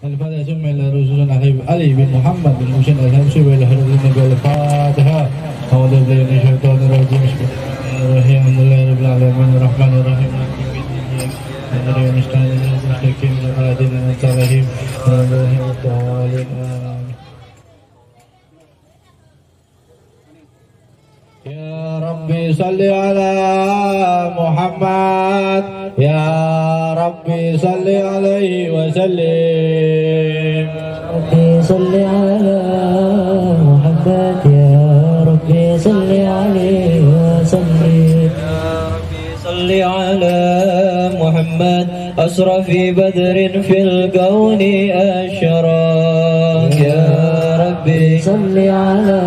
الفاتحة ثم إلى رسول علي بن محمد بن حسين الهمشي وإلى حضرة النبي الفاتحة. أعوذ بالله من الشيطان الرجيم. بسم الله الرحمن الرحيم. رب العالمين الرحمن الرحيم. يا ربي صل على محمد، يا ربي صل عليه وسلم. ربي صل على محمد، يا ربي صل عليه وسلم. صل على محمد أسرى في بدر في الكون أشراق. يا ربي صل على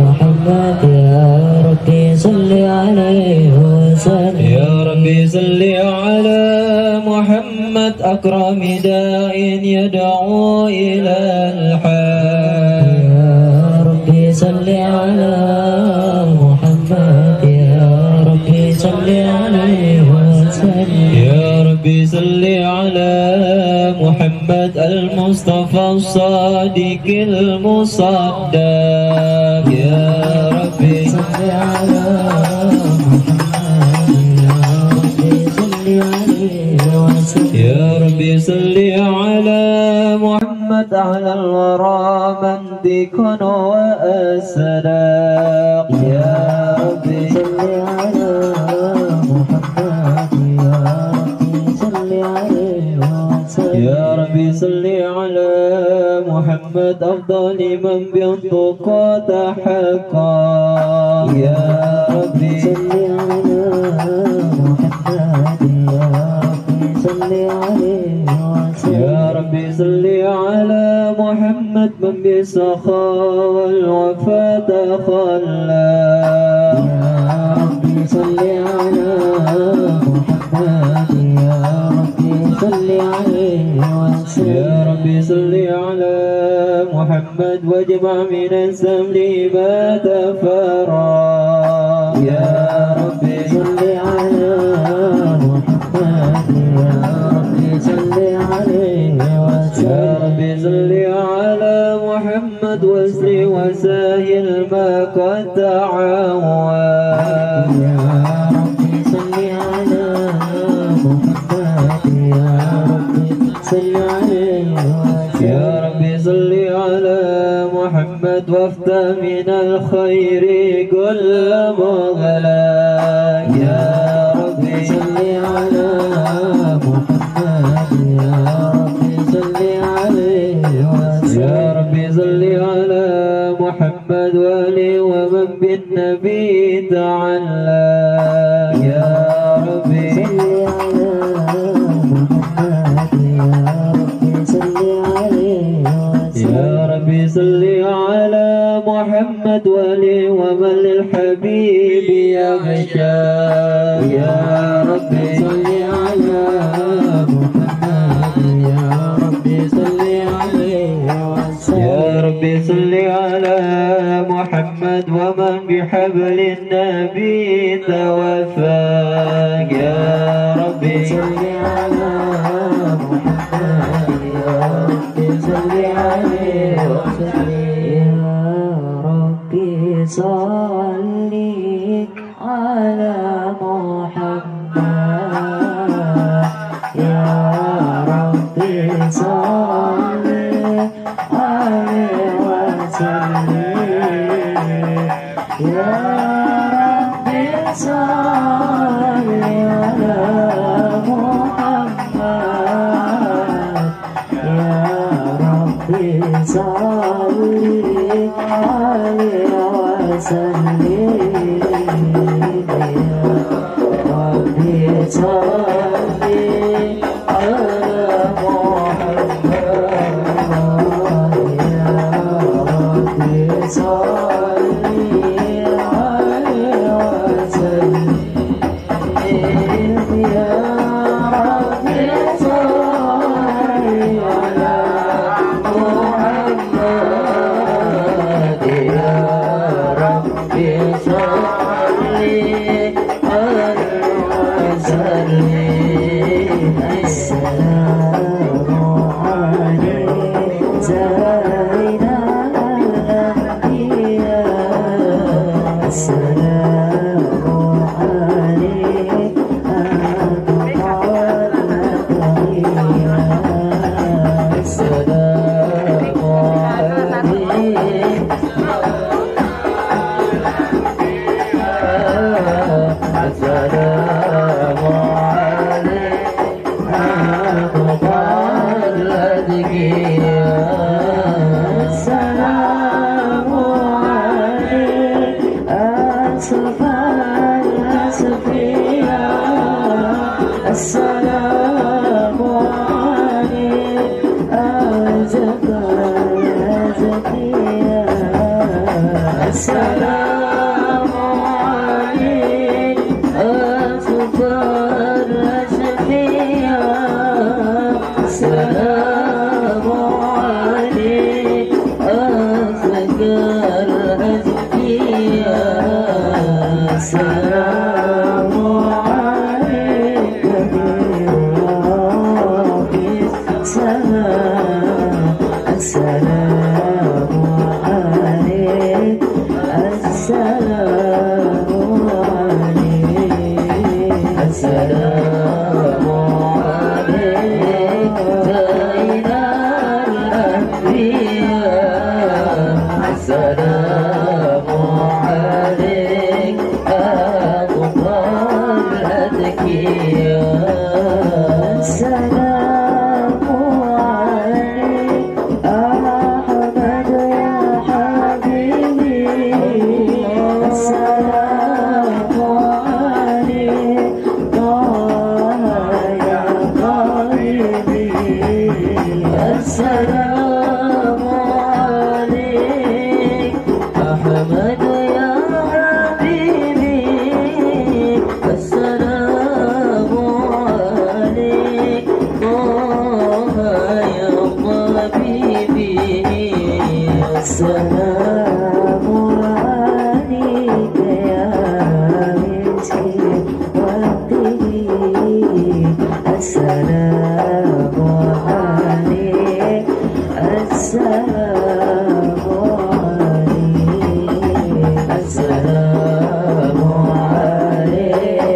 محمد، يا ربي صل عليه وسلم. يا ربي صل على محمد أكرم داء يدعو إلى الحق. يا ربي صل على محمد، يا ربي صل عليه وسلم. يا ربي صل على محمد المصطفى الصادق المصدق. يا ربي صل على محمد، يا ربي صل عليه وسلم. يا ربي صل على محمد على الورى منطق وأسلاق. يا ربي صل على محمد، يا ربي صل عليه وسلم. يا ربي صل على محمد أفضل من بينطق تحقق. يا ربي صل على محمد، يا ربي صل عليه وسلم. يا ربي صل على محمد من بالسخاء والوفاء تخلق. يا ربي صل على محمد، يا ربي صل عليه وسلم. يا ربي صل على محمد واجمع من السمل ما تفرق. يا ربي صل على محمد، يا ربي صل عليه وسلم. يا ربي صل على محمد واسر وساهل ما قد تعود. يا ربي صل على محمد، يا ربي صل عليه وسلم. يا ربي صل على محمد وافتح من الخير كل مغلق. يا ربي صل على محمد، يا ربي صل عليه وسلم. يا ربي صل على محمد وآله ومن بالنبي تعلق. يا ربي صل على محمد، يا ربي صل عليه وسلم. يا ربي صل على محمد وآله ومن للحبيب يغشى. يا ربي صل على محمد، يا ربي صل عليه وسلم. يا ربي صل على محمد ومن بحبل النبي توفى. يا ربي صل على محمد، يا ربي صل عليه وسلم. يا ربي صل على محمد، يا ربي صل عليه وسلم. يا ربي صل على محمد، يا ربي صل عليه وسلم. يا ربي صل على محمد، يا ربي صل عليه وسلم. يا ربي صل على محمد، يا ربي السلام عليك أزكى الأزكياء السلام عليك برب السماء السلام عليك السلام عليك السلام عليك زين الأنبياء السلام عليك أفضل الأذكياء السلام عليك أحمد يا حبيبي السلام عليك طه يا قلبي السلام عليك أحمد يا حبيبي السلام عليك طه يا طبيبي السلام عليك يا مسكين وقتي السلام عليك السلام عليك السلام عليك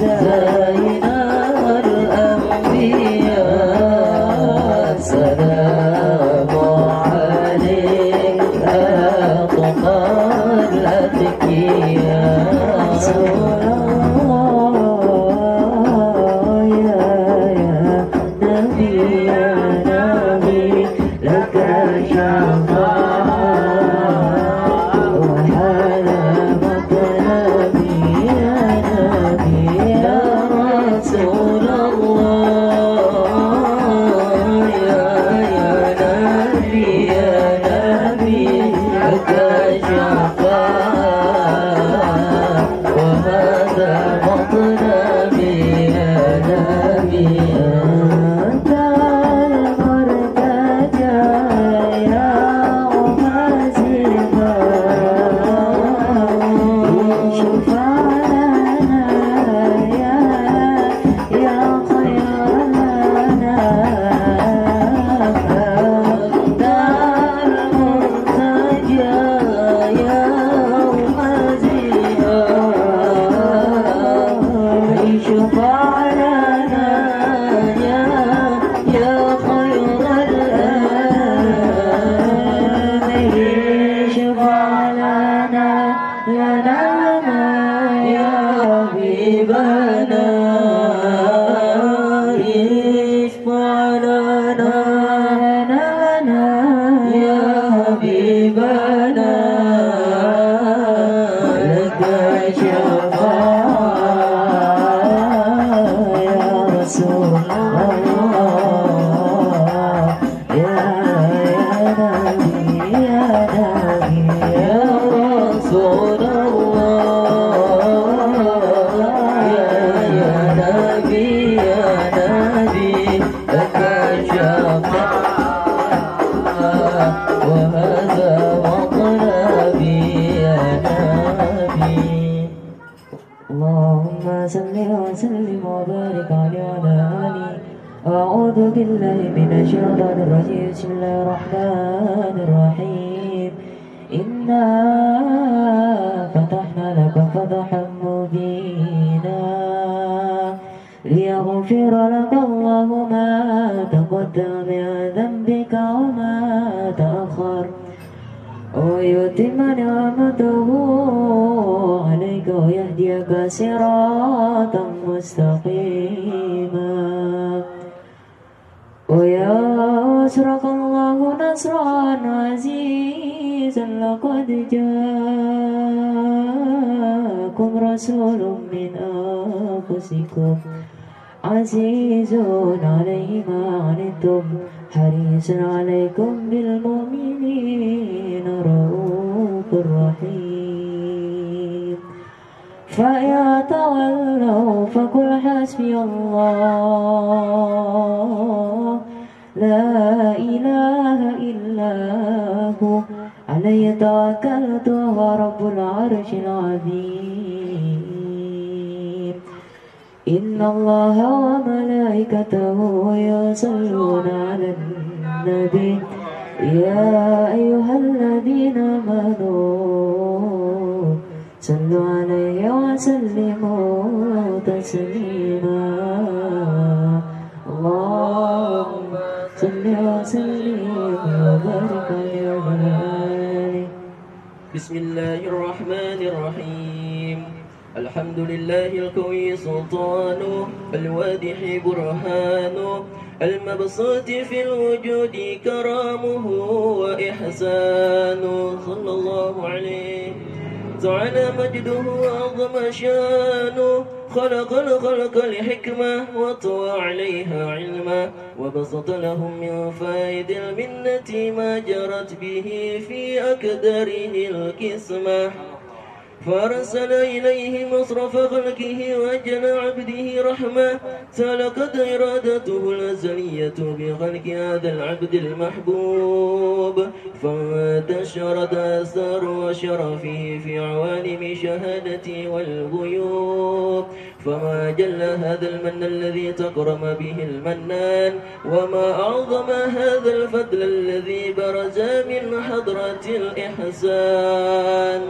زين الأنبياء السلام عليك أطفى الأذكياء رسول الله يا نبي يا نبي لك شفاعة وهذا مطلبي يا نبي يا رسول الله يا نبي يا نبي لك شفاعة وهذا مطلبي يا نبي أنت المرتجى يا مازما شفعنا يا خير لنا أنت المرتجى يا مازما شفع لنا يا خير الآن شفع لنا يا حبيبنا اشفع لنا يا حبيبنا لك شفاعة يا رسول الله يا نبي يا رسول الله يا نبي لك شفاعة وهذا مطلبي يا نبي اللهم صل وسلم وبارك عليه وعلى آله أعوذ بالله من الشيطان الرجيم بسم الله الرحمن الرحيم إنا فتحنا لك فتحا مبينا ليغفر لك الله ما تقدم من ذنبك وما تأخر ويتم نعمته عليك ويهديك صراطا مستقيما وينصرك الله نصرا عزيزا لقد جاءكم رسول من أنفسكم عزيز عليه ما عنتم حريص عليكم بالمؤمنين رؤوف رحيم فإن تولوا فقل حسبي الله لا إله إلا هو عليه توكلت وهو رب العرش العظيم إن الله وملائكته يصلون على النبي يا أيها الذين آمنوا صلوا عليه وسلموا تسليما اللهم صل وسلم وبارك عليه. بسم الله الرحمن الرحيم الحمد لله القوي سلطانه الواضح برهانه المبسوط في الوجود كرامه وإحسانه صلى الله عليه تعالى مجده وعظم شانه خلق الخلق لحكمة وطوى عليها علما وبسط لهم من فائد المنة ما جرت به في أكدره الكسمة فأرسل إليه مصرف خلقه وأجل عبده رحمة سلكت إرادته الأزلية بخلق هذا العبد المحبوب فانتشرت أثار وشرفه في عوالم شهادته والغيوب فما جل هذا المن الذي تكرم به المنان وما أعظم هذا الفضل الذي برز من حضرة الإحسان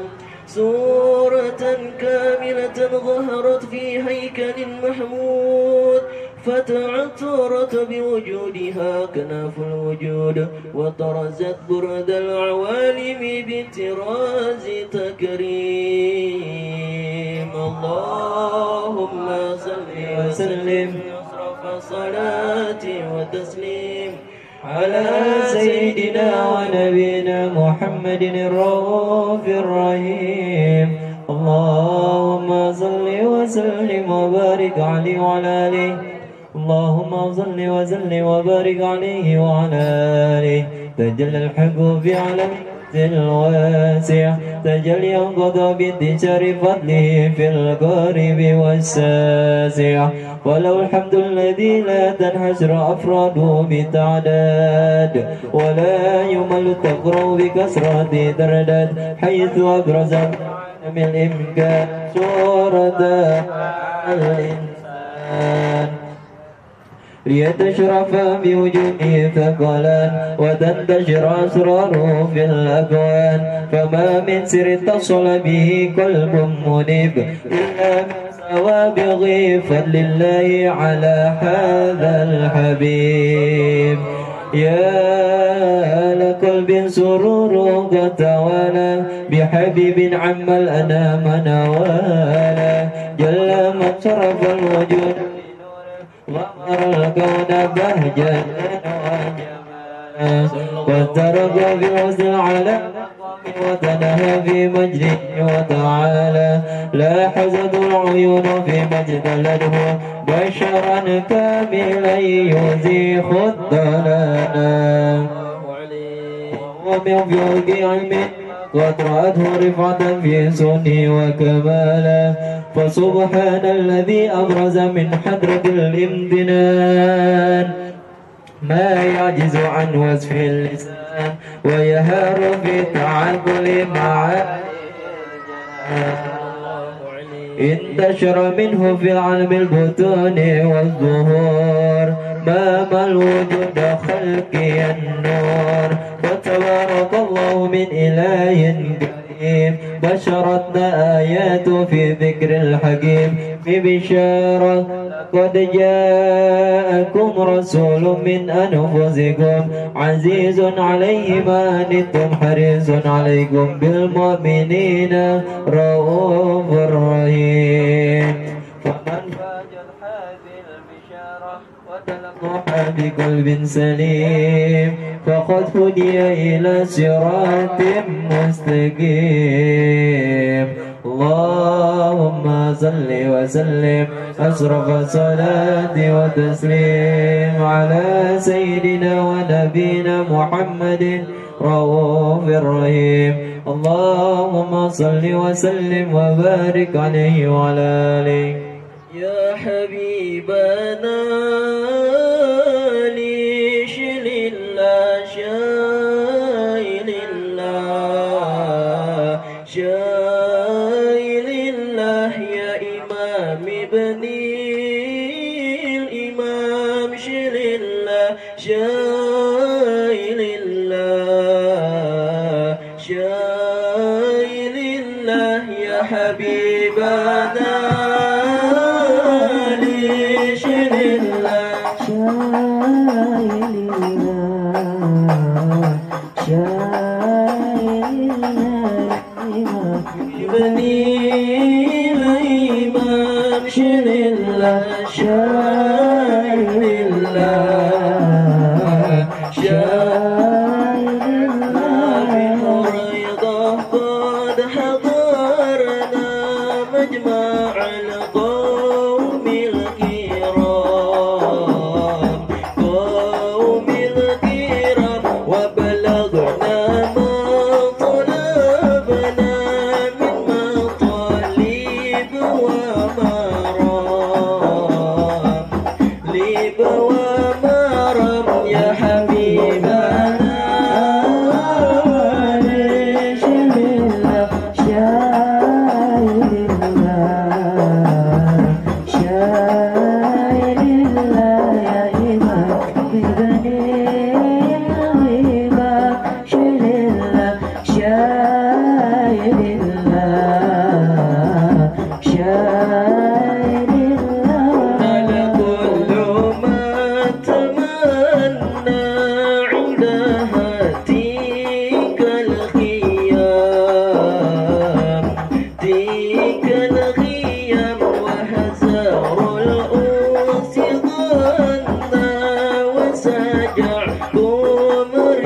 سورة كاملة ظهرت في هيكل محمود فتعطرت بوجودها كناف الوجود وطرزت برد العوالم بطراز تكريم اللهم صل وسلم أشرف صلاة وتسليم على سيدنا ونبينا محمد الرؤوف الرحيم اللهم صل وسلم وبارك عليه وعلى آله اللهم صل وسلم وبارك عليه وعلى آله تجلى الحق في علم الواسع تجلي انقضى بانتشار فضله في القريب والساسع ولو الحمد الذي لا تنحشر أفراده بتعداد ولا يمل تقرأ بكسرة تردد حيث أبرز من الإمكان صورة الإنسان ليتشرف بوجوده ثقلا وتنتشر أسراره في الأكوان فما من سر اتصل به قلب منيب إلا من سوابغ فضل الله على هذا الحبيب يا لقلب سرور قد توالى بحبيب عم الأنام نوالا جل من صرف الوجود وأمر الكون بهجة وجمالا وترك في حسن على وتنهى في مجده وتعالى لا حزن العيون في مجد لده بشرا كاملا يزيخ الضلال ومن فوق علمه قد رأته رفعة في سنه وكمالا فسبحان الذي أبرز من حضرة الامتنان ما يعجز عن وصف اللسان ويهار في تعقل معاني انتشر منه في علم البطون والظهور مام الوجود خلقي النور وتبارك الله من إله كريم بشرتنا آيات في ذكر الحكيم ببشارة قد جاءكم رسول من أنفسكم عزيز عليه ما عنتم حريص عليكم بالمؤمنين رؤوف رحيم فمن فاجر هذه البشارة وتلقى بقلب سليم فقد هدي إلى صراط مستقيم اللهم صل وسلم أشرف الصلاة وتسليم على سيدنا ونبينا محمد رؤوف الرحيم اللهم صل وسلم وبارك عليه وعلى آله يا حبيبنا ليش الله شايل الله شايل الله يا إمام ابني الإمام شيل الله شايل الله شايل الله يا حبيبنا شيل الله ابني الإمام شيل الله شايل الله شايل الله بفريضة قد حضرنا مجمع القوم الكرام قوم الكرام وبلغنا ما طلبنا من مطالب ومرام لب ومرام يا حبيبنا شيل الله شايل الله شايل الله يا إمام ابني الإمام شيل الله شايل الله شايل الله على كل ما تمنى عند هاتيك الخيام تلك الخيام وهزار الأنس ظنا وسجع قمر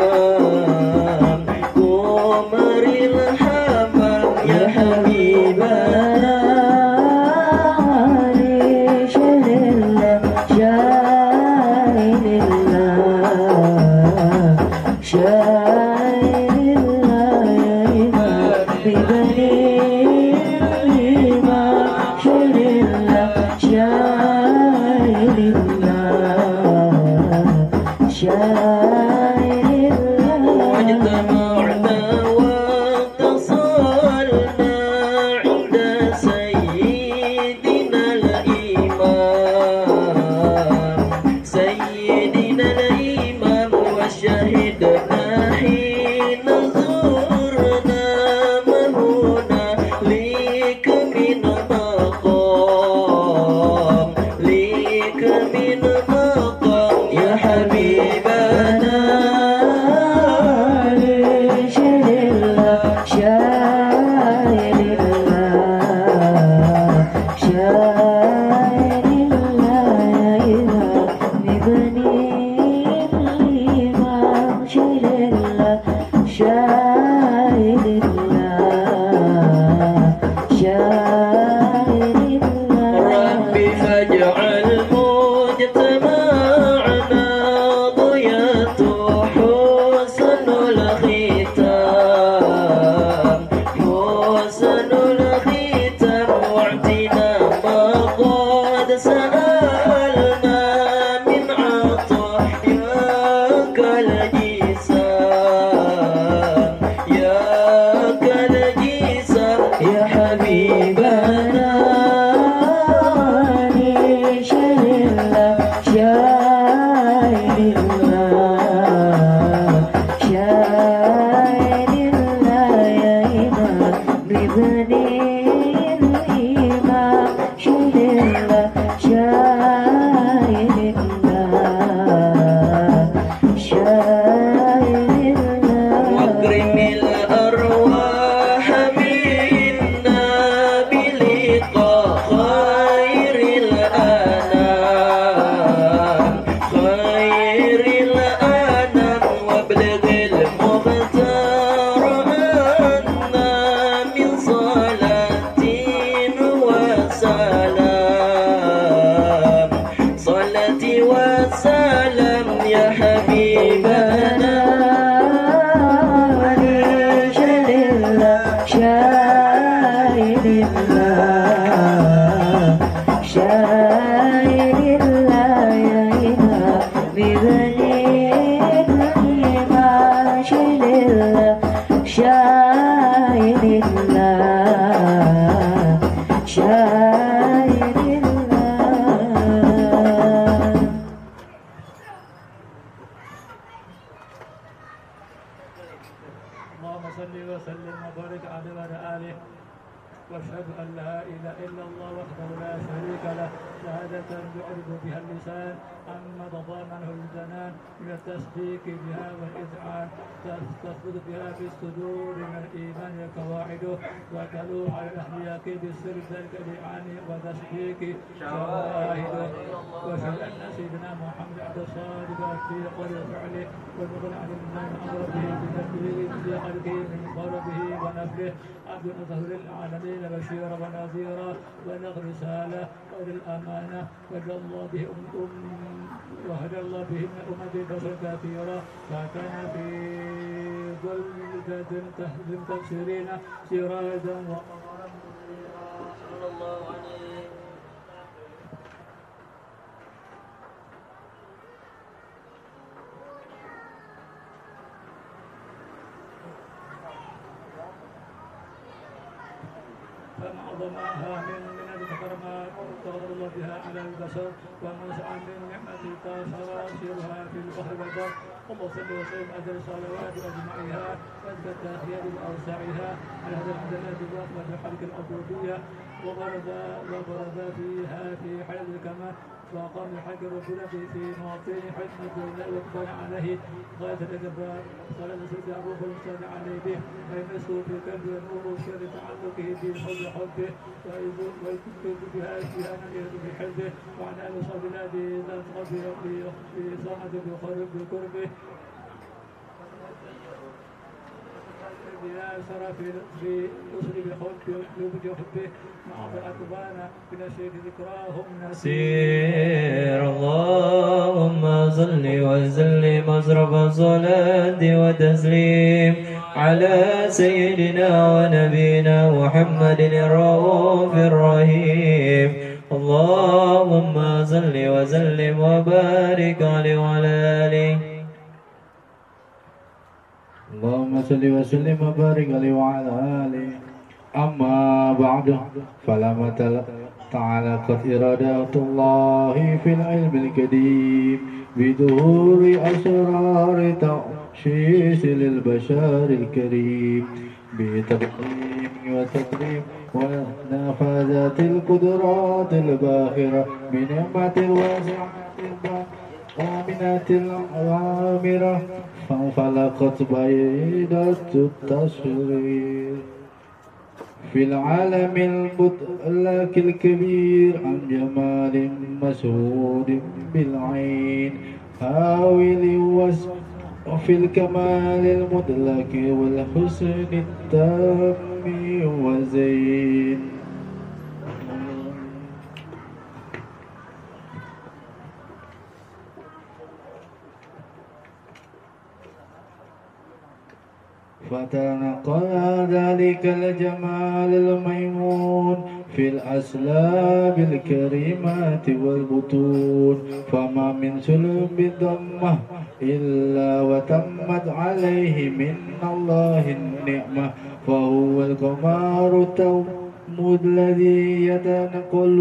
الحمام قمر الحمام يا حبيبنا شيل الله شايل الله شايل الله يا إمام ابني الإمام شيل الله شايل الله شايل الله واجتمعنا واتصلنا عند سيدنا الإمام سيدنا الإمام وشهدنا حين زرنا ما هنا ليك من مقام ليك من مقام يا حبيبنا شيل الله شايل الله شايل الله يا إمام ابني الإمام شيل الله شايل الله شايل الله ربي فاجعل مجتمعنا ضياء صل وسلم وبارك على آله واشهد ان لا اله الا الله وحده لا شريك له شهادة يعرف بها اللسان عما تضامنه الجنان من التصديق بها والاذعان تثبت بها في الصدور من الايمان قواعده وتلوح على الاحياء بالسر ذلك الايمان وتصديق شواهده واشهد ان سيدنا محمد عبد الصادق في قول فعله والمغني عن من امر به بتكبيره في خلقه من فرضه ونفله عبد ظهر العالمين بشيرا ونذيرا ونقل رسالة وللأمانة وهدى الله به من أمة بشر كثيرا فكان في ظلة تهزم تفسيرين سراجا وقمرا صلى الله عليه. فما عظمها من الكرامات تغفر الله بها على البشر ومن سعى من نعمة تشرها في البحر والبر. اللهم صل وسلم على الصلوات واجمعها وازكى التحيات باوسعها على هذا العدلات الواقبه بحرك العبوديه وبرز فيها في حيز الكمال وقام الحق ربنا في مواطن حكمة الله وقبل عليه غاية الإجبار صلى الله عليه وسلم صلى عليه به ويمسه في قلب ونور شر تعلقه بحب حبه ويكتب بها نبيه بحبه وعن آل صحبه ذات قلبه في صاحة بقربه في أسر بحبه مع الأكبان من الشيخ ذكراهم نسير. اللهم صل وسلم أشرف الصلاة وتسليم على سيدنا ونبينا محمد الرؤوف الرحيم. اللهم صل وسلم وبارك عليه وعلى آله. اللهم صل وسلم وبارك عليه وعلى آله. أما بعد فلما تعلقت إرادة الله في العلم القديم بظهور أسرار تأشيس للبشر الكريم بتقديم وتكريم ونفاذات القدرات الباخرة بنعمة واسعة آمنة العامرة فانفلقت بيضة التشرير في العالم المطلق الكبير عن جمال مشهود بالعين هاول وصف وفي الكمال المطلق والحسن التام وزين. فتنقل ذلك الجمال الميمون في الأسلاب الكريمات والبطون فما من سلب الضمة إلا وتمت عليه من الله النعمة فهو القمر التوم الذي يتنقل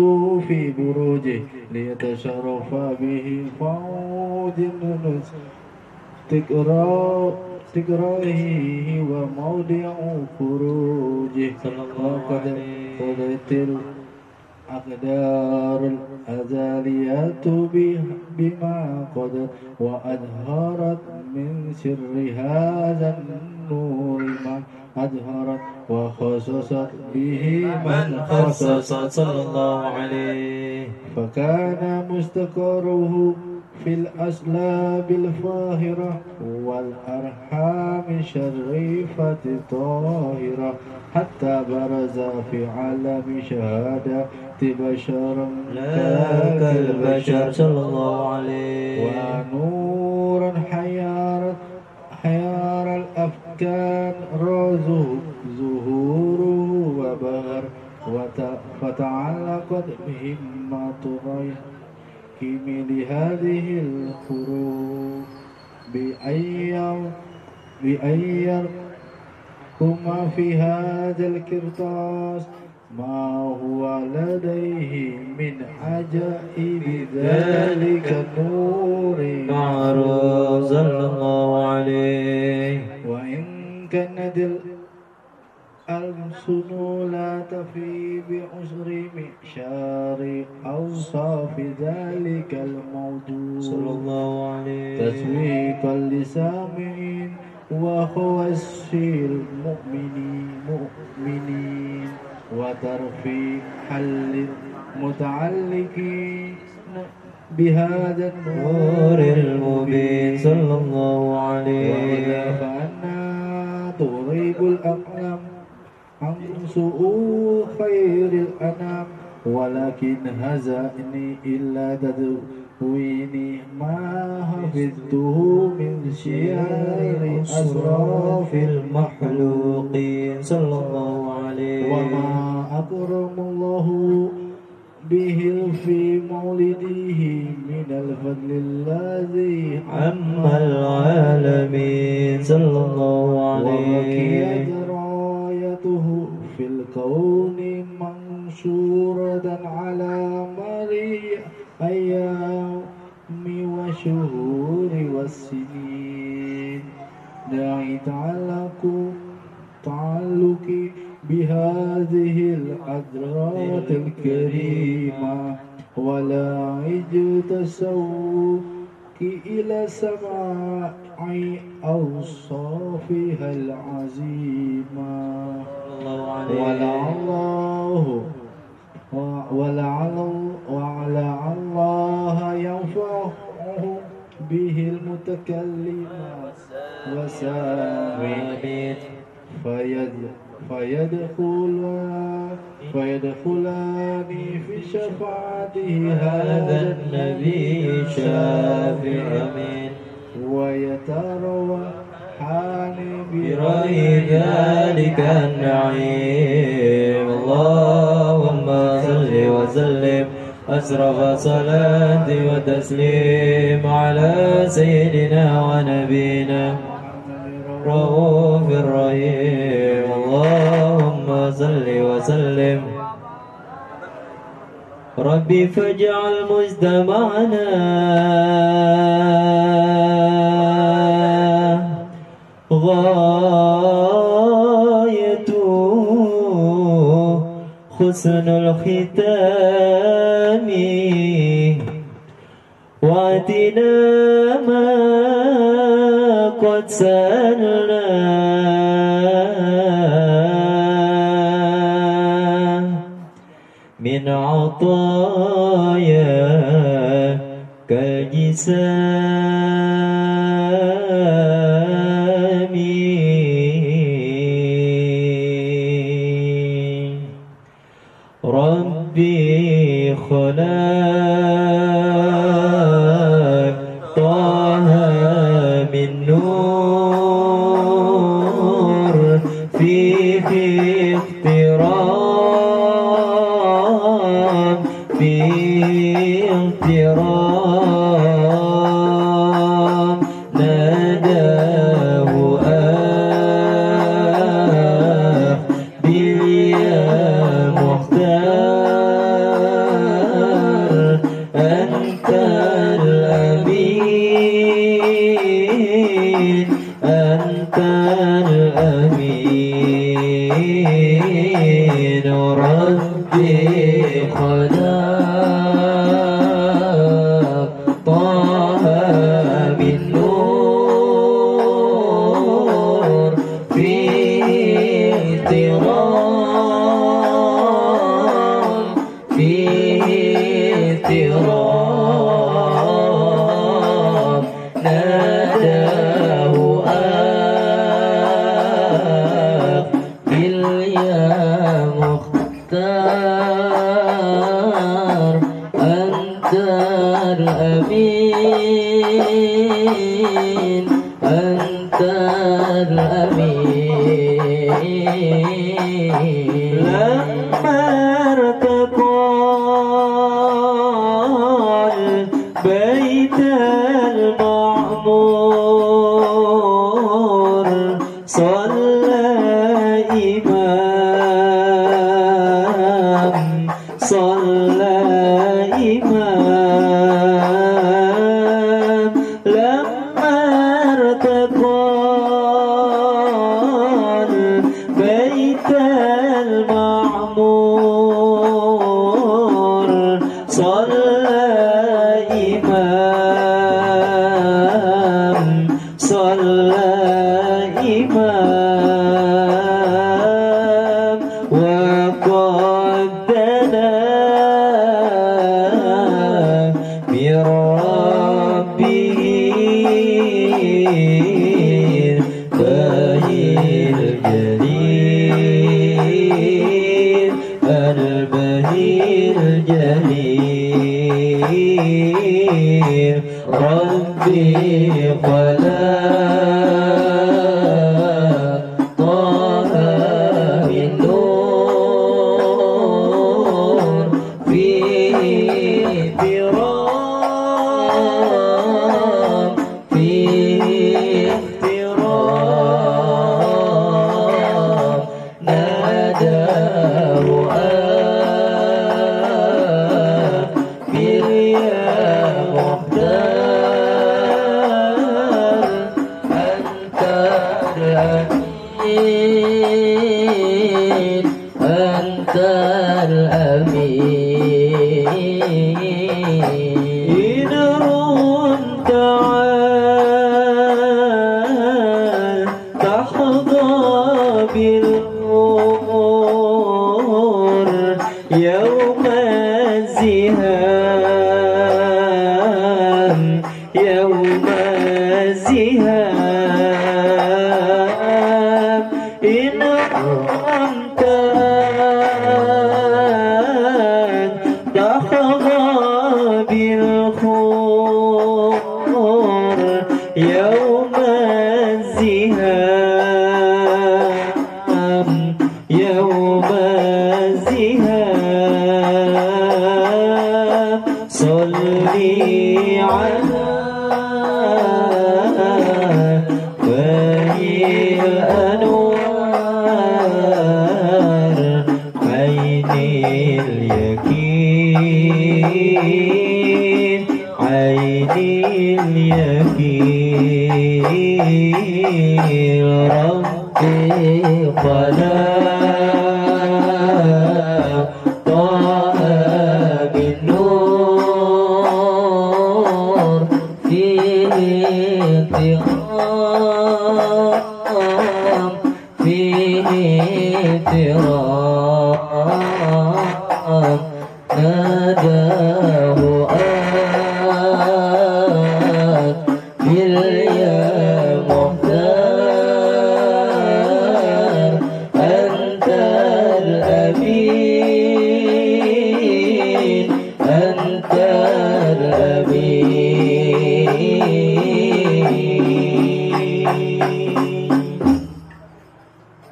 في بروجه ليتشرف به فوج النس تكراره وموضع خروجه. وقد قضت الأقدار الأزليات بما قدر وأظهرت من سر هذا النور ما أظهرت وخصصت به من خصصت صلى الله عليه. فكان مستقره في الأسلاب الفاهرة والأرحام الشريفة الطاهرة حتى برز في عالم شهادة بشر كالبشر صلى الله عليه. ونورا حيار الأفكار ظهوره وبهر فتعلقت بهمة ريح لهذه الحروف بأيركما في هذا الكرطاس ما هو لديه من عجائب ذلك النور معروف صلى الله عليه. وإن كانت الحسن لا تفي بعسر معشار أوصاف ذلك الموضوع صلى الله عليه تسويقا لسامعين وخوشي المؤمنين وترفيحا للمتعلقين بهذا نور المبين صلى الله عليه فأنا تغيب الأقلام عن سوء خير الأنام ولكن هزأني إلا تدويني ما حفظته من شعار أسراف المخلوقين صلى الله عليه وما أكرم الله به في مولده من الفضل الذي عم العالمين صلى الله عليه وبقيت رايته في الكون منشورة على مري أيام وشهور والسنين داعي تعلقي بهذه الحضرات الكريمة ولا عج تسوقي إلى سماع أوصافها العظيمة ولعل الله ينفعهم به المتكلم وسامعين فيدخلان في شفاعته هذا النبي شافع أمين ويتروحان برأي ذلك النعيم اللهم صل وسلم أشرف صلاة وتسليم على سيدنا ونبينا رؤوف الرحيم اللهم صل وسلم ربي فاجعل مجتمعنا غايته حسن الختام واتنا ما قد سألنا من عطايا كالجسام ربي خلاك طه من نور فيه احترام فيه احترام ناداه باليا مختار أنت الأمين أنت الأمين ربي خلاك طه من نور فيه احترام فيه احترام ناداه باليا مختار أنت الأمين أنت الأمين لما ارتقى البيت المعمور صلى إمام صلى إمام لما ارتقى البيت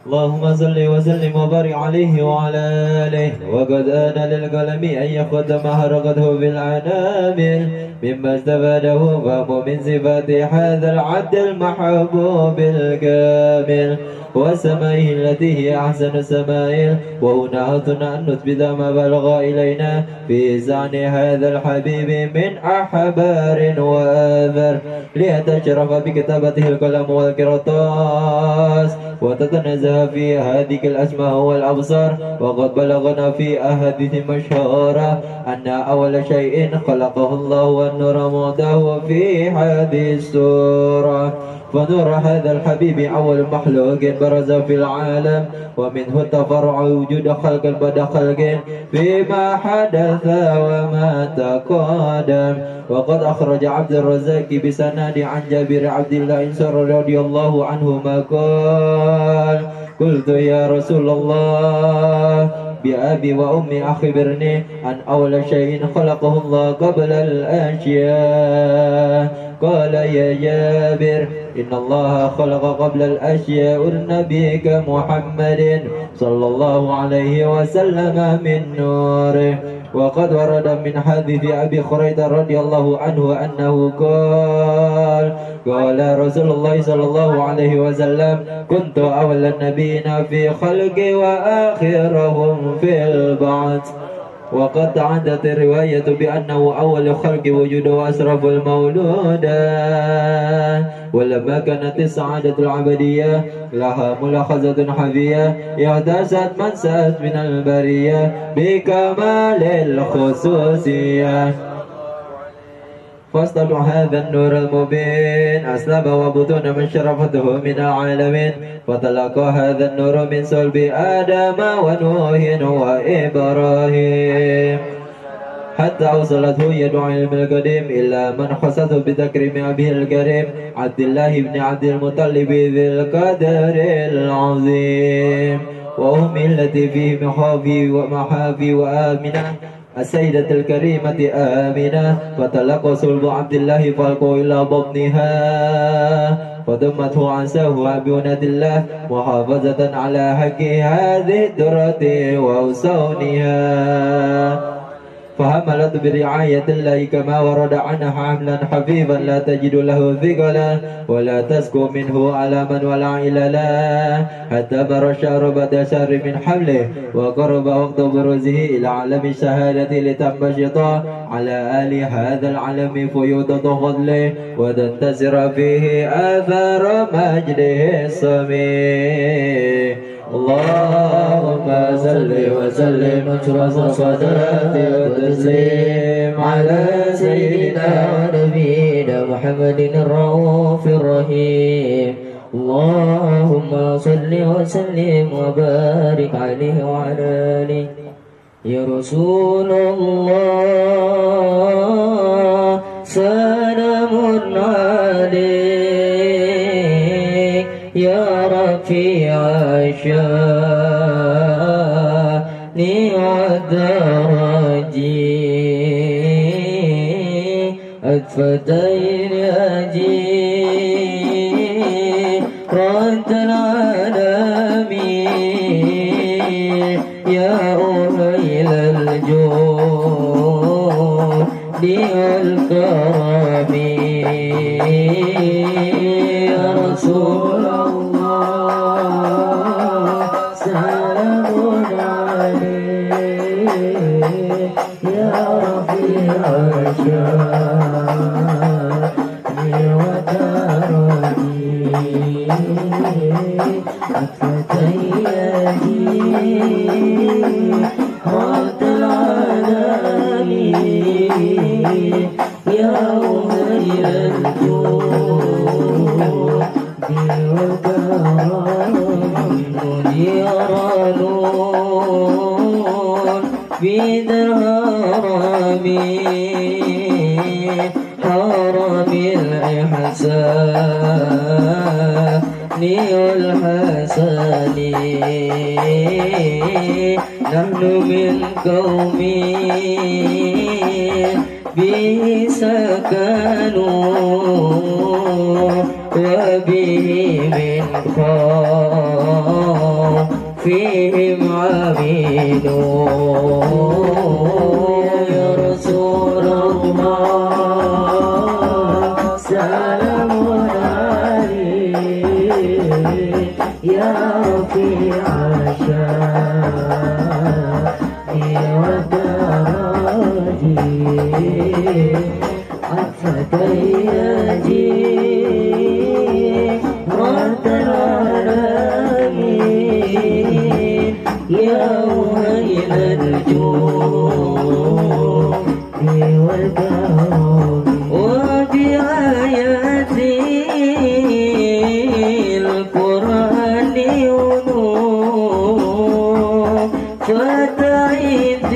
اللهم صل وسلم وبارك عليه وعلى آله. وقد آن للقلم أن يخد ما حرقته بالعنامل مما استفاده فهو من صفات هذا العبد المحبوب الكامل وسمائه التي هي أحسن السمائل. وهنا أردنا أن نثبت ما بلغ إلينا في زعم هذا الحبيب من أحبار وآثار ليتشرف بكتابته القلم والقرطاس وتتنزه في هذه الأسماء والأبصار. وقد بلغنا في أحاديث مشهورة أن أول شيء خلقه الله والنور موضعه في هذه السورة. فنور هذا الحبيب أول مخلوق برز في العالم ومنه تفرع وجود خلق بعد خلق فيما حدث وما تقدم. وقد أخرج عبد الرزاق بسند عن جابر عبد الله الأنصاري رضي الله عنهما قال قلت يا رسول الله بأبي وأمي أخبرني عن أول شيء خلقه الله قبل الأشياء. قال يا جابر إن الله خلق قبل الأشياء نبيك محمد صلى الله عليه وسلم من نوره. وقد ورد من حديث أبي هريرة رضي الله عنه أنه قال رسول الله صلى الله عليه وسلم كنت أول النبيين في خلقي وآخرهم في البعث. وقد عدت الرواية بأنه أول خلق وجود وأشرف المولودات. ولما كانت السعادة العبدية لها ملاحظة حفية احتست من سأت من البرية بكمال الخصوصية. فاصطلوا هذا النور المبين أسلب وبطون من شرفته من العالمين. فتلقى هذا النور من صلب آدم ونوح وإبراهيم حتى أوصلته يد علم القديم إلا من خصته بتكريم أبيه الكريم عبد الله بن عبد المطلب ذي القدر العظيم وأمي التي فيه محافي ومحافي وآمنة السيدة الكريمة آمنة فتلقى صلب عبد الله فالقوا إلى بطنها فضمته عنساه بينة الله محافظة على حق هذه الدرة وأوسونها فحملت برعاية الله كما ورد عنها حملا حفيفا لا تجد له ثقلا ولا تسكو منه على من ولا إللا حتى مر الشهر بعد شهر من حمله وقرب وقت بروزه إلى عالم الشهادة لتنبسط على آل هذا العالم فيوضة فضله وتنتصر فيه آثار مجده السميع اللهم صل وسلم أشرف الصلاة والتسليم على سيدنا ونبينا محمد الرؤوف الرحيم اللهم صل وسلم وبارك عليه وعلى آله يا رسول الله سلام عليك يا رفيع الشان والدرج أدفتين أجيب رد العالمين يا أهيل الجود والكرم يا رسول الله سلام عليك يا رفيع الشان ودرجي أفتيتي رد العالمين يا أهيل الجود والكرم نيرانون في الهرم حرم الإحسان والحسن نحن من قوم به سكنوا وبه من خوفهم عملوا يا رسول الله سلام عليك يا رفيع الشان والدرج أفتيتي رد العالمين يا أهيل الجود والكرم وبآياتي القرآن ونور فتعيدنا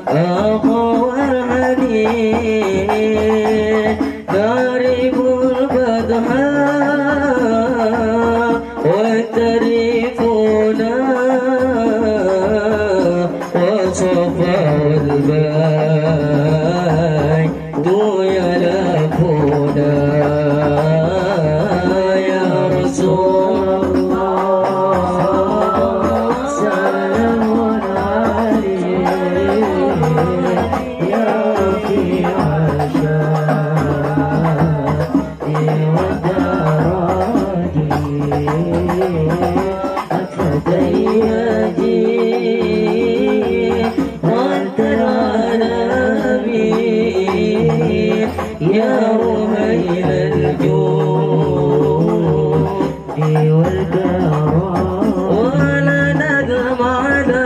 أخو الحنين ضارب البدحاء وتريفنا وصفا البيت يلفنا يا رسول الله سلام عليك يا رفيع الشان والدرج أفتيتي رد العالمين يا أهيل الجود والكرم ولا نقم على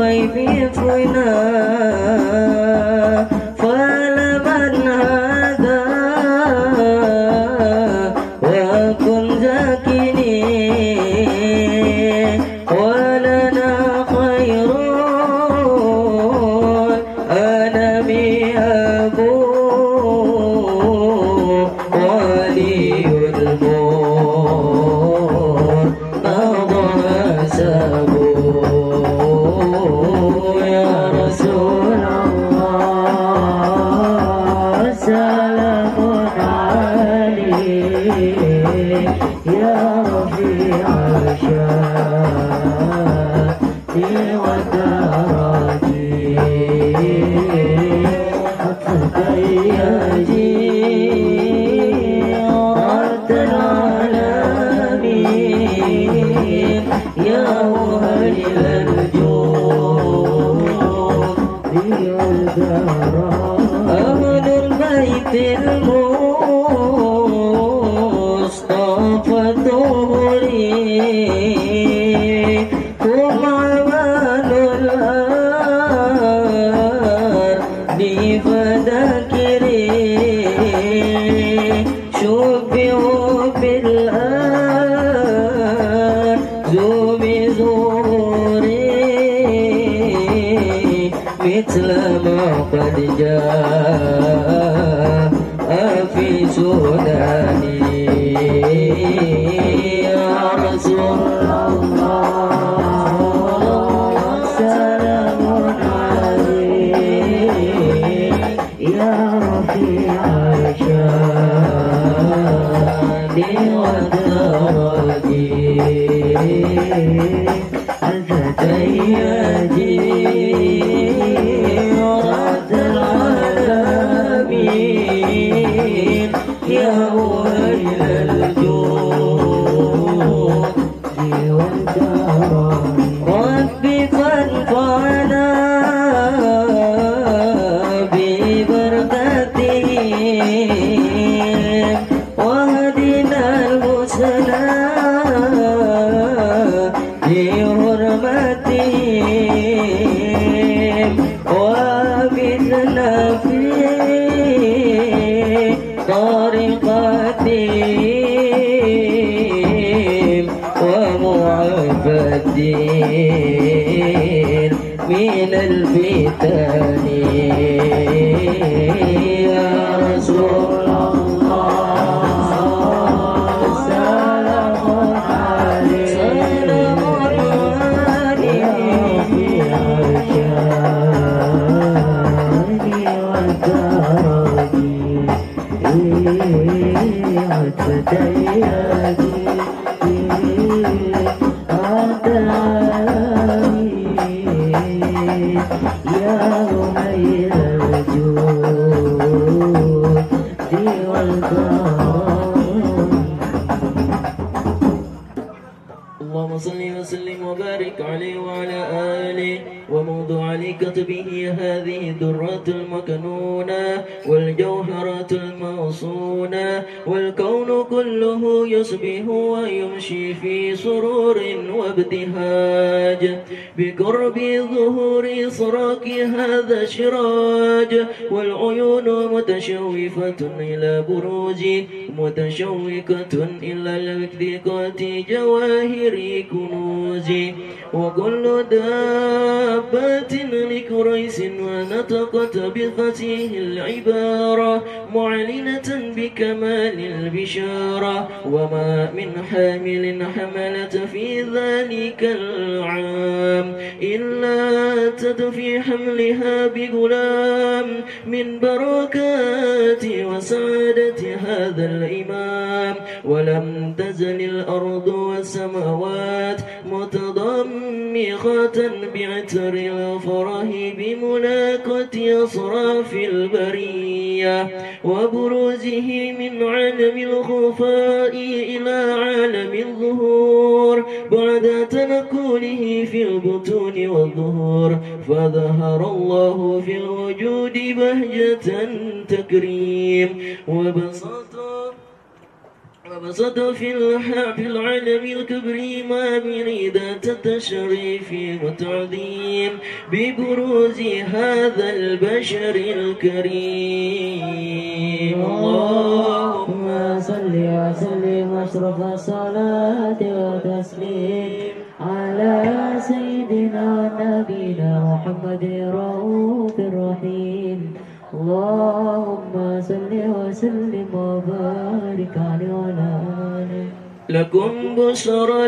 وخيفتنا فلمن هذا وكن ذاكني ولنا خير أنا بأبو ولي المور نظر يا جيرة العالمين يا مهيل الجود أهل البيت المصطفى الطهري هم عمل الأرض فذاكرين شبهوا بالأرض بزهوري مثل ما قد جاء في سنني يا رسول الله سلام عليك يا رفيع الشان والدرج أنت تيجي يا ويل الجود ربي فانفعنا ببركتهم واهدنا المسلى لحرمتهم ومثلنا فيه طريقتهم ومعافاتهم من الفتن يا رسول الله سلام عليك سلام عليك يا الشان والدرج اللهم صل وسلم وبارك عليه وعلى آله وموضوع لكتبه هذه الدرة المكنونة والجوهرات الموصونة والكون كله يصبح ويمشي في سرور وابتهاج بقرب ظهور إصراك هذا الشراج والعيون متشوفة إلى بروج متشوقة إلى الوثيقات جواهر كنوز وكل دابة لكريس ونطقت بفصيح العبارة معلنة بكمال البشارة وما من حامل حملت في ذلك العام إلا أتت في حملها بغلام من بركات وسعادة هذا الإمام ولم تزل الأرض والسماوات متضمخة بعتر الفرح بملاقة أصراف البرية وبروزه من عالم الخفاء إلى عالم الظهور بعد تنقله في البطون والظهور فظهر الله في الوجود بهجة تكريم وبسط في العالم الكبري ما بريدة التشريف والتعظيم ببروز هذا البشر الكريم اللهم صل وسلم أشرف الصلاة وتسليم على سيدنا نبينا محمد رؤوف الرحيم اللهم صل وسلم وبارك عليه وعلى آله لكم بشرى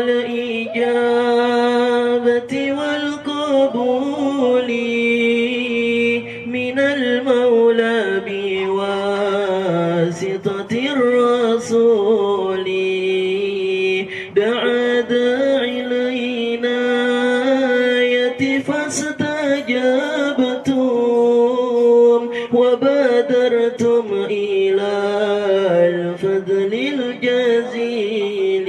الإجابة والقبول من المولى بواسطة الرسول دعا داعي العناية فاستجابتم وبادرتم إلى الفضل الجزيل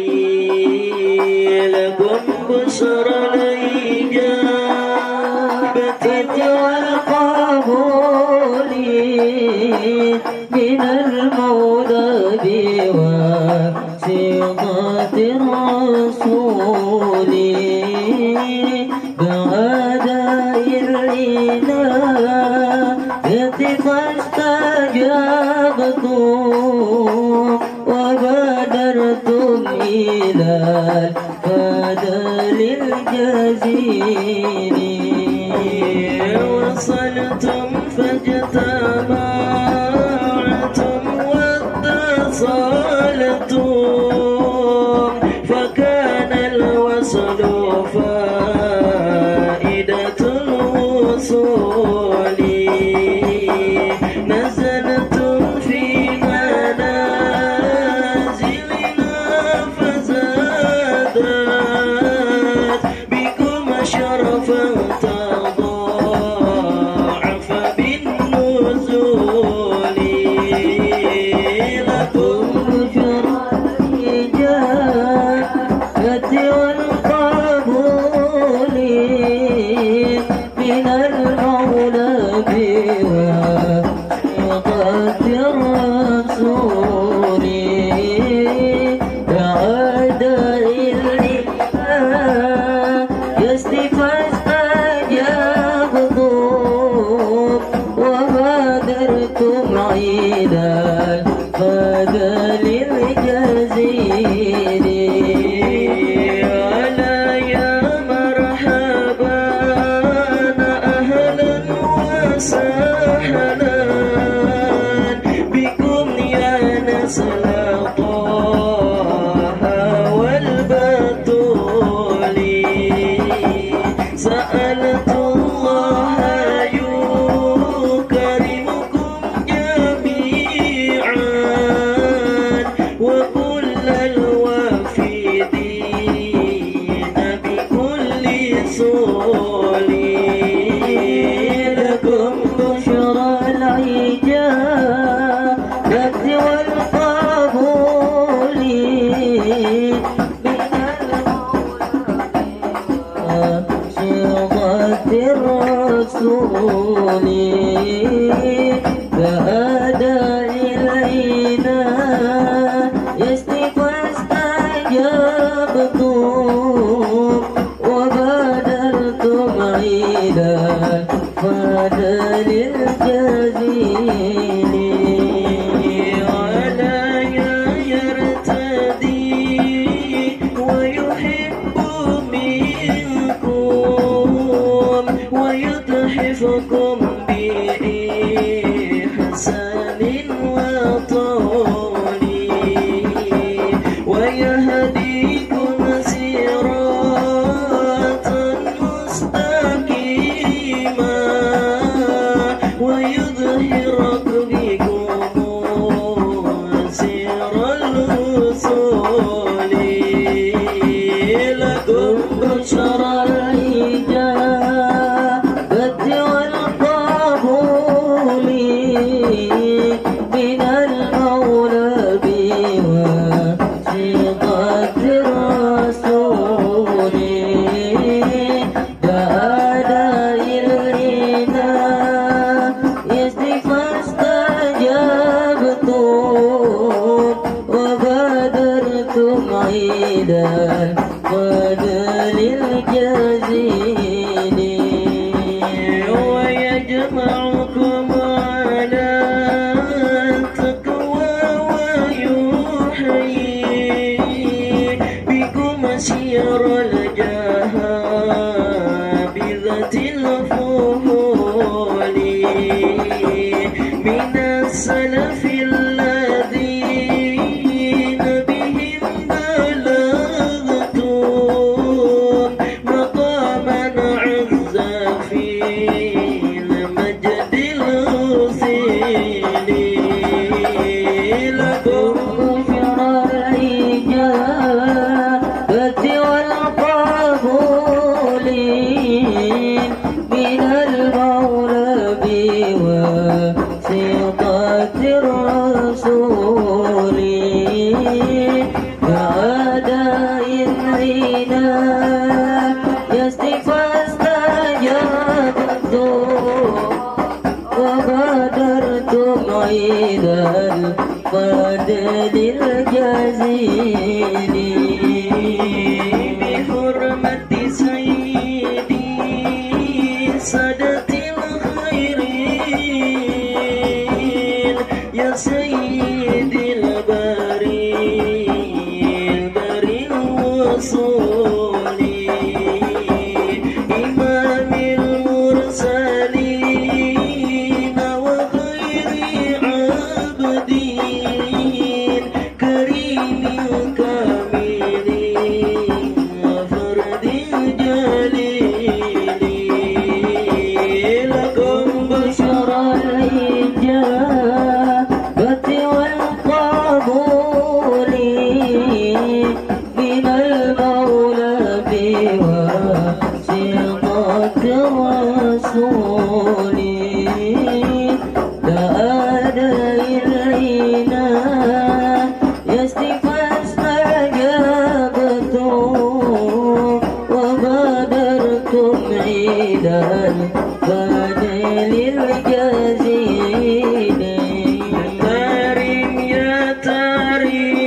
لكم بشرى الإجابة والقبول من المولى بواسطة الرسول بأداء العناية فاستجبتم وبادرتم إلى الفضل الجزيل وصلتم فاجتمعتم واتصلتم فكان الوصل فائدة الوصول نزلتم في منازلنا فزادت بكم شرفا تضاعف بالنزول لكم بشرى الإجابة والقبول من المولى بواسطة الرسول بعد الإله فاستجبتم وبادرتم إلى الفضل الجزيل ألا يا مرحبا أهلا وسهلا بكم يا نسل طه والبتول سألت الله يكرمكم جميعا وكل الوافدين بكل سول لكم بشرى الإجابة والقبول من صيغة الرسول فأدى إلينا فاستجبتم وبادرتم إلى الفضل الجزيل ولا يرتدي ويحب منكم ويتحفكم بإحسان وطول ويهديكم صراطا مستقيما ويظهرك بكم سر الوصول لكم بشرى الإجابة والقبول بواسطة الرسول كأداء العناء فاستجبتم وبادرتم عيد الفضل الجزيل بحرمة سيدي سادة الخيرين يا سيدي البريء وصولي إمام المرسلين وخير عابدين كريم كامل وفرد جليل لكم بشر الإجابة والقبول من المولى بواسطة الرسول كأداء العناء فاستجبتم وبادرتم عيد الفضل الجزيل يا تريم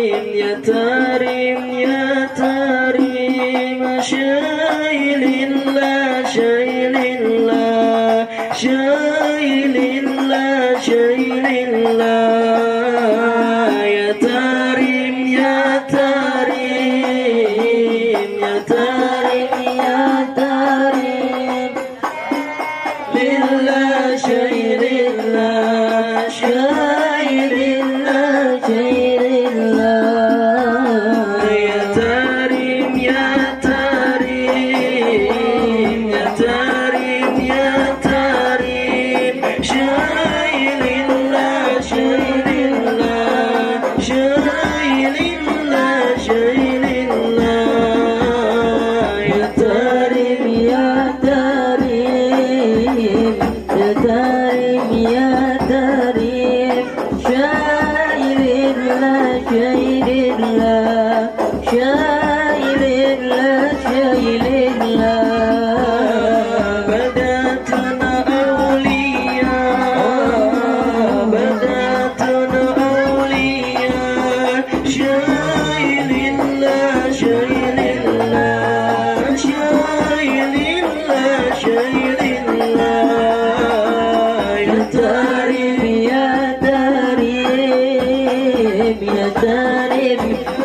يا تريم يا تريم شايل الله شايل الله شايل الله شايل الله يا تريم يا تريم يا تريم يا تريم لله شايل الله شايل الله شايل الله يا تريم يا تريم يا تريم يا تريم شايل الله شايل الله شايل الله شايل الله يا تريم يا تريم يا تريم يا تريم شايل الله شايل الله شايل الله شايل الله بدأتنا أولياء بدأتنا أولياء شايل الله شايل الله شايل الله شايل الله يا تريم يا تريم يا تريم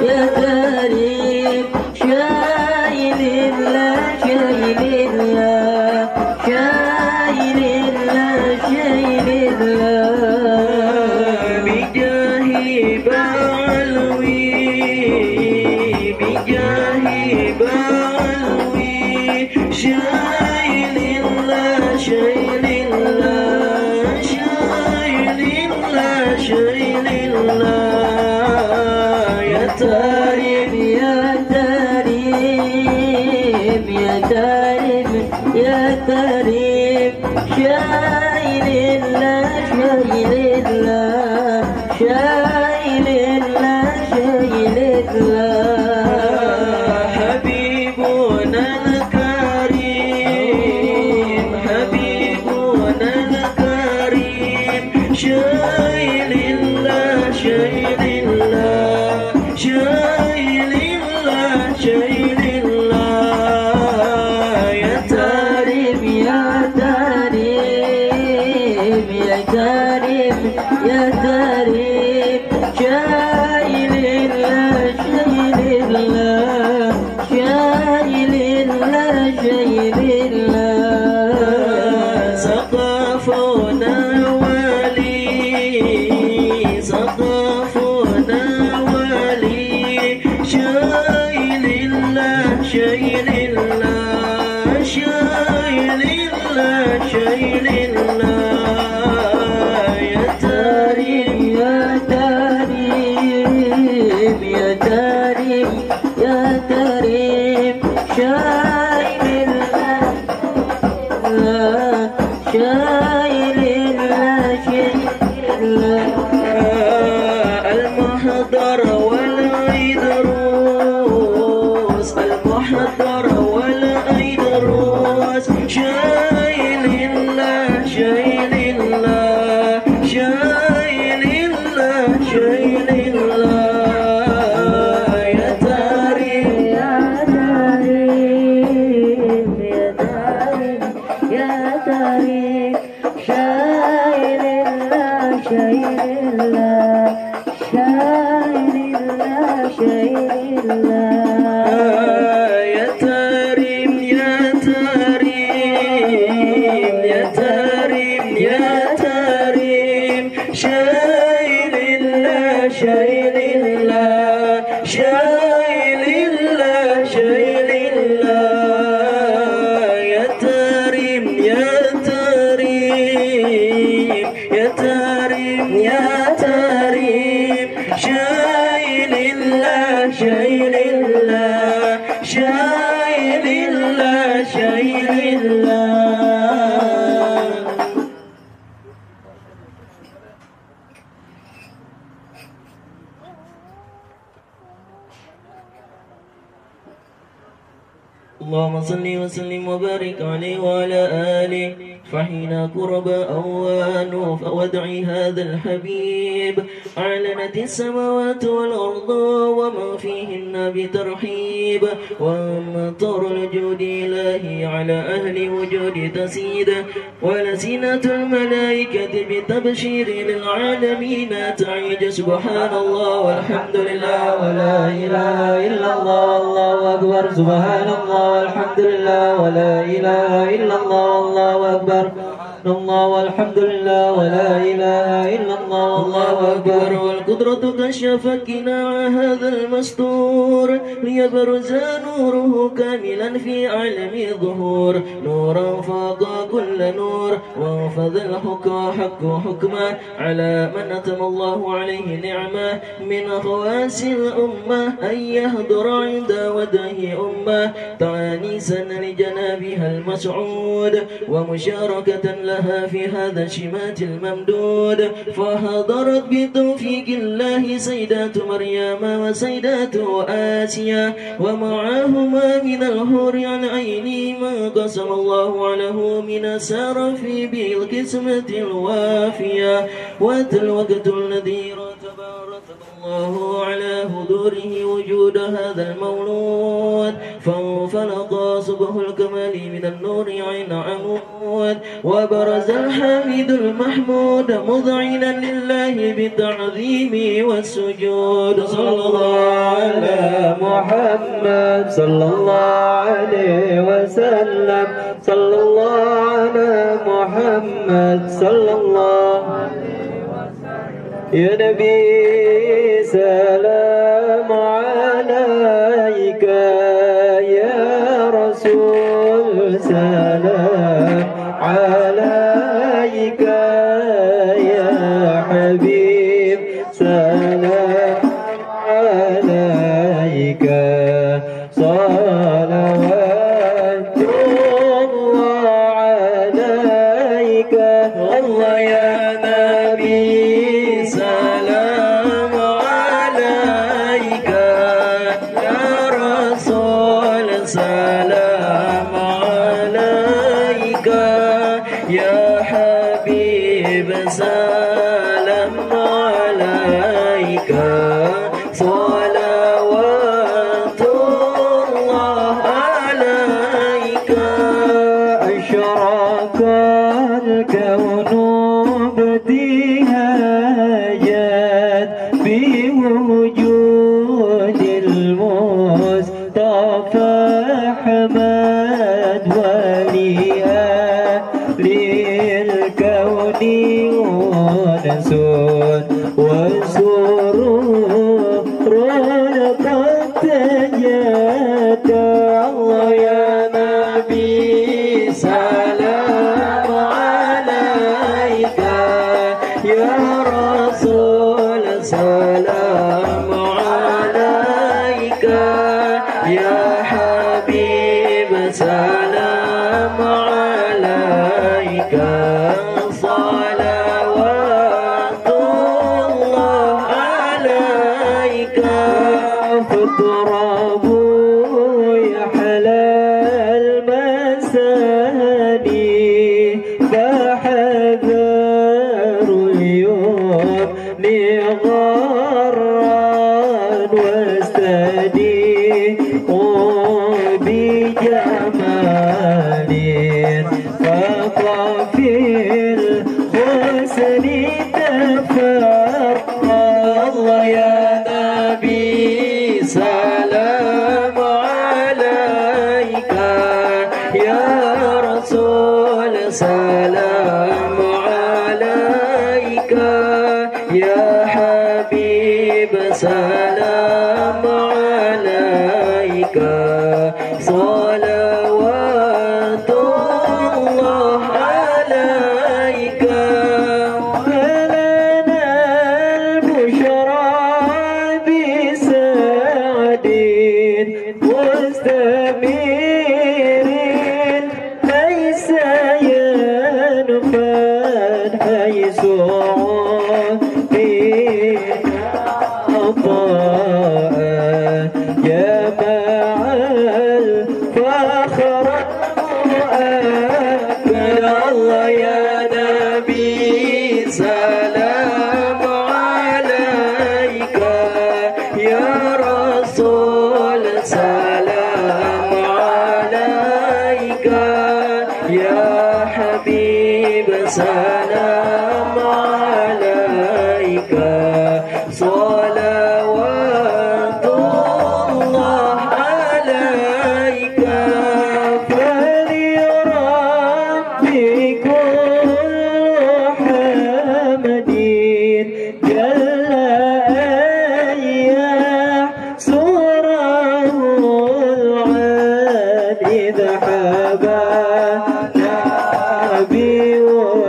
يا تريم شايل الله شايل الله شايل الله شايل الله بجاهي بعلوي بجاهي بعلوي شايل الله شايل الله شايل الله شايل الله يا تريم يا تريم يا تريم يا تريم شايل الله شايل الله شايل الله شايل الله حبيبنا الكريم حبيبنا الكريم شايل الله شايل الله شايل الله شايل الله يا تريم يا تريم يا تريم يا تريم شايل الله شايل الله شايل الله شايل الله سقفنا ولي سقفنا ولي شايل الله شايل الله شايل الله شايل الله يا تريم يا شيء لله شيء لله شيء لله يا تريم يا تريم يا تريم يا تريم شيء لله شيء لله شيء لله شيء لله يا تريم يا تريم يا تريم يا تريم شيء لله شيء لله شيء لله شيء لله اللهم صل وسلم وبارك عليه وعلى آله فحين قرب أوان فودع هذا الحبيب أعلنت السماوات والأرض وما فيهن بترحيب ومطر الجود إلهي على أهل وجود تسيد ولسنة الملائكة بتبشير للعالمين تعيج سبحان الله والحمد لله ولا إله إلا الله الله أكبر سبحان الله والحمد لله ولا إله إلا الله الله أكبر الله والحمد لله ولا إله إلا الله الله أكبر والقدرة كشفت قناع هذا المستور ليبرز نوره كاملا في عالم الظهور نورا فاق كل نور وانفذ الحق حق حكمه على من أتم الله عليه نعمه من خواص الأمة أن يهدر عند وجهه أمة تانيسا لجنابها المسعود ومشاركة لها في هذا الشمات الممدود فحضرت بتوفيق الله سيدات مريم وسيدات آسيا ومعهما من الحور عن عيني ما قسم الله له من السرف بالقسمة الوافية وذا الوقت الذي تبارك الله على حضوره وجود هذا المولود فانفلق صبح الكمال من النور عين عمود وبرز الحميد المحمود مذعنا لله بالتعظيم والسجود صلى الله على محمد صلى الله عليه وسلم صلى الله على محمد صلى الله يا نبي سلام عليك يا رسول سلام عليك يا حبيب سلام عليك صلوات الله عليك الله يا نبي سلام عليك يا رسول سلام عليك يا حبيب سلام عليك صلوات الله عليك أشرق الكون بديهايات بوجود المصطفى أحمد وليا للكون ونس وسرور قد تجد الله يا نبي سلام عليك يا رسول سلام عليك يا حبيب سلام عليك صلوات الله عليك فاضربوا يا حلال المساني فحذروا اليوم لغران واستديقوا بجمال فقف الحسن يا حبيب سلام عليك صلوات الله عليك فلنا البشرى بسعد مستمر ليس ينفد حيث سلام عليك صلوات الله عليك فلربي كل حمد جل أن يحصره العاد إذا حبا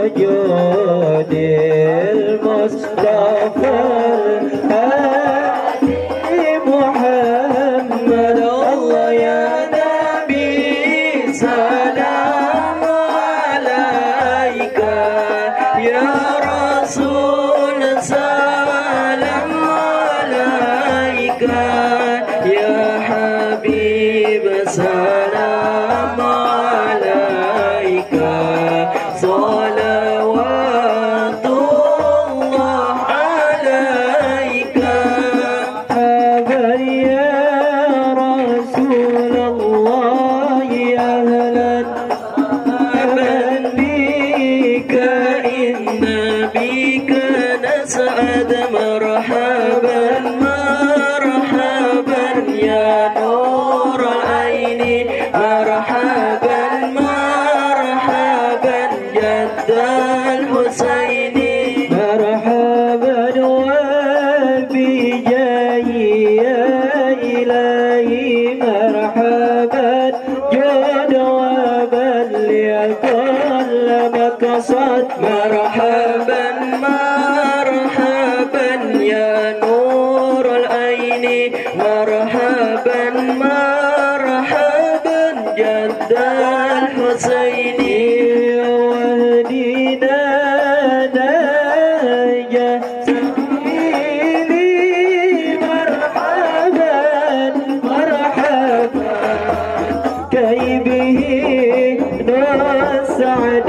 بوجود المصطفى الهادي محمد الله يا نبي سلام عليك يا رسول سلام عليك يا حبيب سلام عليك صلوات الله عليك هذا يا رسول الله أهلا بك إن بك نسعد مرحبا مرحبا يا نور العين مرحبا مرحبا جد الحسين مرحبا وبجاي يا إلهي مرحبا جد وبلغ كل مقصد مرحبا مرحبا يا نور العين مرحبا مرحبا جد الحسين وهدينا ناجا سبيلي مرحبا مرحبا كي به نسعد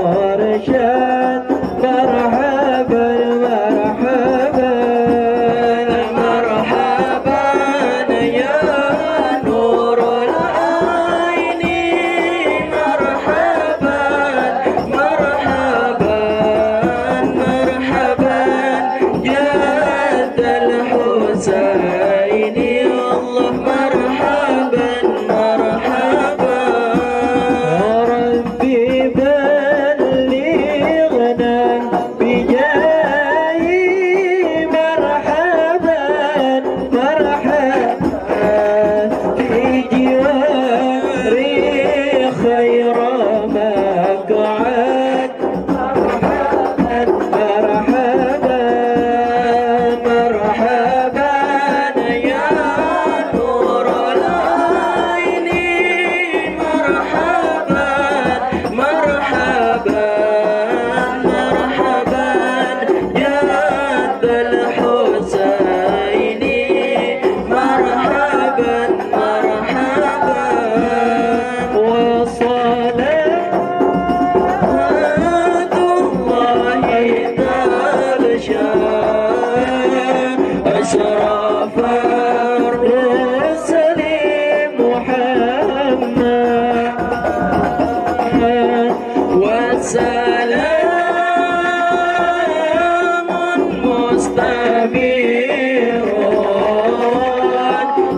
ونرشد مرحبا مرحبا مرحبا يا نور العين مرحبا مرحبا مرحبا جد الحسين والله مرحبا مرحبا ربي بلغنا بجاي مرحبا مرحبا في جواري خير مقعد مرحبا مرحبا يا نور العين مرحبا مرحبا مرحبا جد الحسين مرحبا مرحبا وصلاة الله تغشى أشرف الرسل محمد وسلام مستبير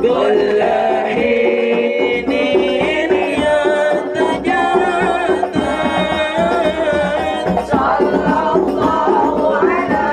كل حين يتجدد صلى الله على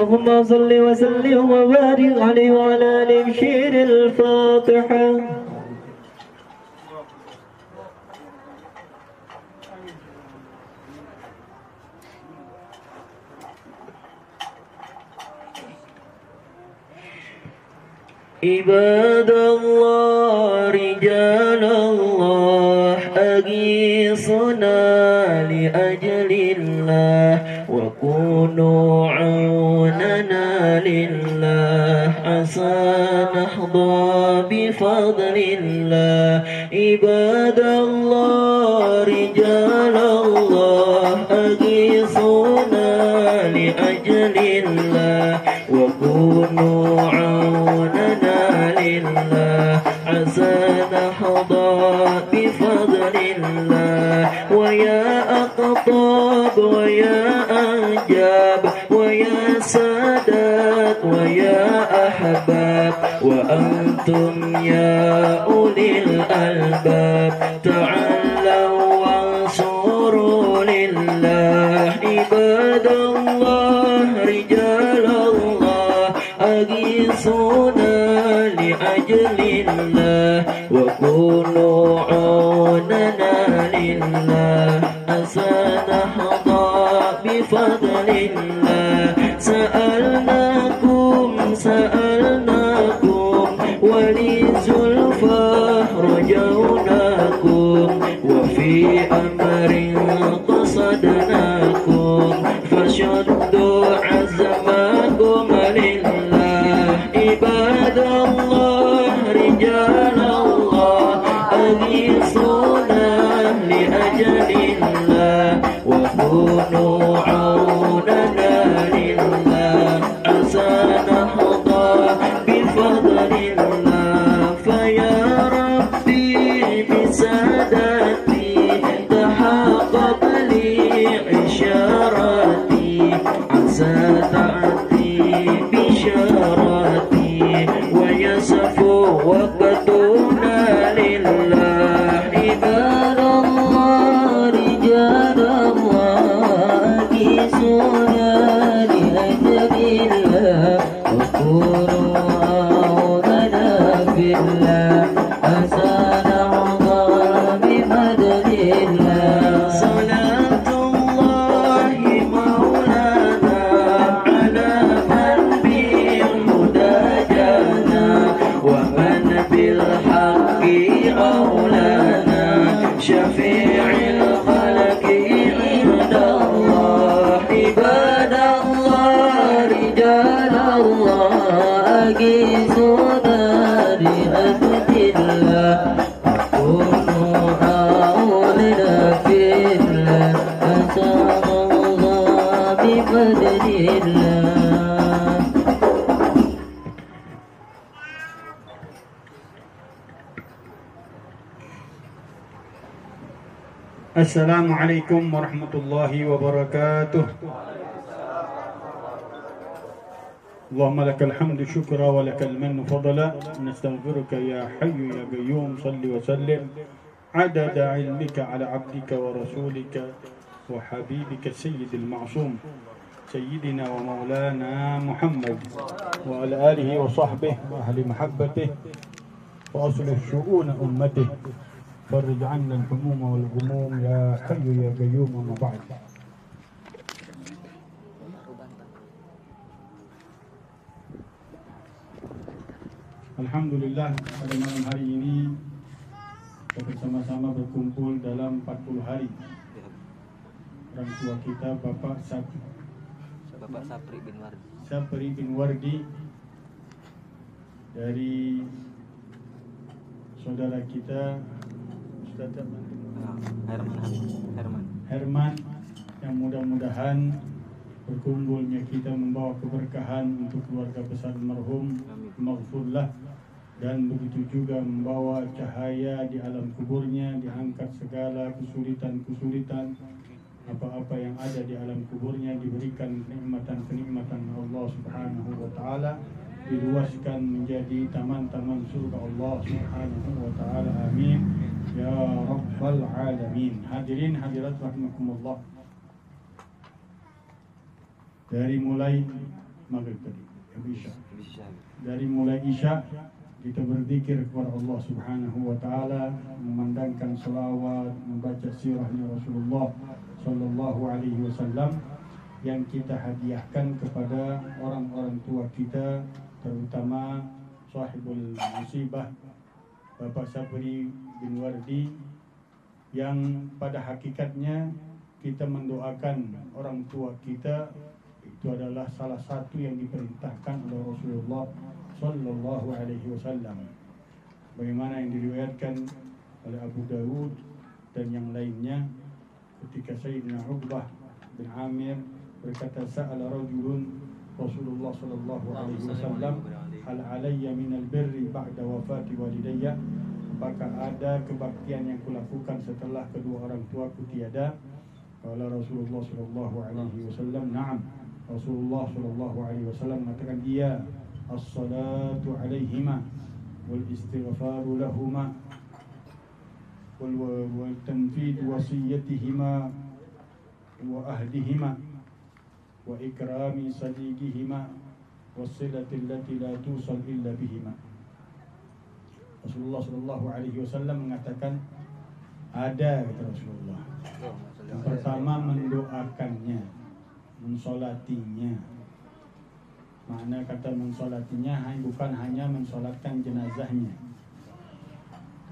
اللهم صل وسلم وبارك عليه وعلى آله بشير الفاتحة. عباد الله رجال الله أغيثنا لأجل الله وكونوا عوننا لله عسى نحظى بفضل الله. عباد الله رجال الله أغيثنا لأجل الله وكونوا عوننا لله عسى نحظى بفضل الله. ويا أقطاب ويا أنجاب ويا سادات ويا أحباب وأنتم يا أولي الألباب تعالوا وانصروا لله. عباد الله رجال الله أغيثونا لأجل الله وكونوا عوننا لله عسى نحظى بفضل الله. سألناكم ولزلفى رجوناكم وفي أمر قصدناكم فشدوا عزمكم لله. عباد الله رجال الله أغيثونا لأجل الله وكونوا عوننا لله عسى نحظى بفضل الله. فيا ربي بسادتي تحقق لي إشارتي عسى تأتي بشارتي ويصفو وقتنا لله. عباد الله رجال الله أغيثونا لأجل الله وكونوا عوننا في الله عسى نحظى بمدد الله. صلاة الله مولانا على من بالهدى جانا ومن بالحق أولانا شفيع الخلق عند الله. عباد الله رجال الله أغيثونا لأجل الله وكونوا عوننا في الله عسى نحظى بمدد الله. Assalamualaikum warahmatullahi wabarakatuh. اللهم لك الحمد شكرا ولك المن فضلا نستغفرك يا حي يا قيوم صل وسلم عدد علمك على عبدك ورسولك وحبيبك السيد المعصوم سيدنا ومولانا محمد وعلى آله وصحبه وأهل محبته وأصلح شؤون أمته فرج عنا الهموم والغموم يا حي يا قيوم. أما بعد. Alhamdulillah pada malam hari ini kita bersama-sama berkumpul dalam 40 hari orang tua kita Bapak Sapri bin Wardi dari saudara kita Ustaz Herman yang mudah-mudahan berkumpulnya kita membawa keberkahan untuk keluarga besar almarhum maghfurlah dan begitu juga membawa cahaya di alam kuburnya, diangkat segala kesulitan-kesulitan apa-apa yang ada di alam kuburnya, diberikan kenikmatan-kenikmatan Allah Subhanahu wa taala, diluaskan menjadi taman-taman surga Allah Subhanahu wa taala. Amin ya rabbal alamin. Hadirin hadirat rahimakumullah. Dari mulai maghrib tadi, Isya. Dari mulai Isya kita berzikir kepada Allah Subhanahu wa taala, memandangkan selawat, membaca sirahnya Rasulullah sallallahu alaihi wasallam yang kita hadiahkan kepada orang-orang tua kita, terutama sahibul musibah Bapak Sabri bin Wardi, yang pada hakikatnya kita mendoakan orang tua kita itu adalah salah satu yang diperintahkan oleh Rasulullah sallallahu alaihi wasallam. Bagaimana yang diriwayatkan oleh Abu Dawud dan yang lainnya ketika Sayyidina Uqbah bin Amir berkata, sa'ala rajulun Rasulullah sallallahu alaihi wasallam, hal alayya minal birri ba'da wafati walidayya, apakah ada kebaktian yang kulakukan setelah kedua orang tuaku tiada? Qala Rasulullah sallallahu alaihi wasallam, na'am. Rasulullah sallallahu alaihi wasallam mengatakan, iya, as-salatu alaihima wal istighfaru lahuma wal tanfid wasiyatihima wa ahdihima wa ikrami sadiqihima wassilati allati la tusal illa bihima. Rasulullah sallallahu alaihi wasallam mengatakan, ada, kata Rasulullah, yang pertama mendoakannya, mensolatinya. Makna kata mensolatinya bukan hanya mensolatkan jenazahnya,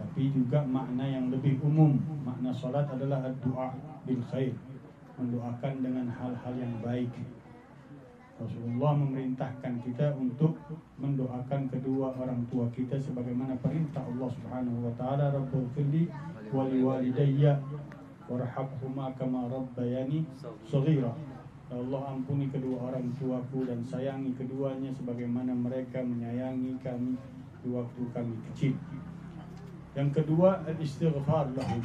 tapi juga makna yang lebih umum. Makna solat adalah doa bil khair, mendoakan dengan hal-hal yang baik. Rasulullah memerintahkan kita untuk mendoakan kedua orang tua kita sebagaimana perintah Allah Subhanahu wa taala, Rabbighfirli wa liwalidayya warhamhuma kama rabbayani shaghira. Ya Allah, ampuni kedua orang tuaku dan sayangi keduanya sebagaimana mereka menyayangi kami di waktu kami kecil. Yang kedua, al-istighfar lahum,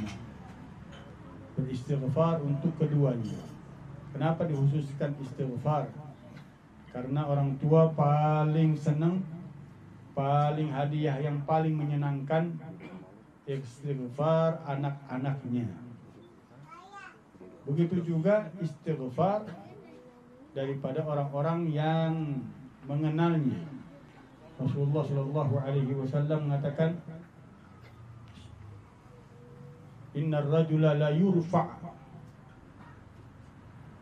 beristighfar untuk keduanya. Kenapa dikhususkan istighfar? Karena orang tua paling senang, paling hadiah yang paling menyenangkan istighfar anak-anaknya. Begitu juga istighfar daripada orang-orang yang mengenalnya. Rasulullah sallallahu alaihi wasallam mengatakan, innar rajula la yurfa'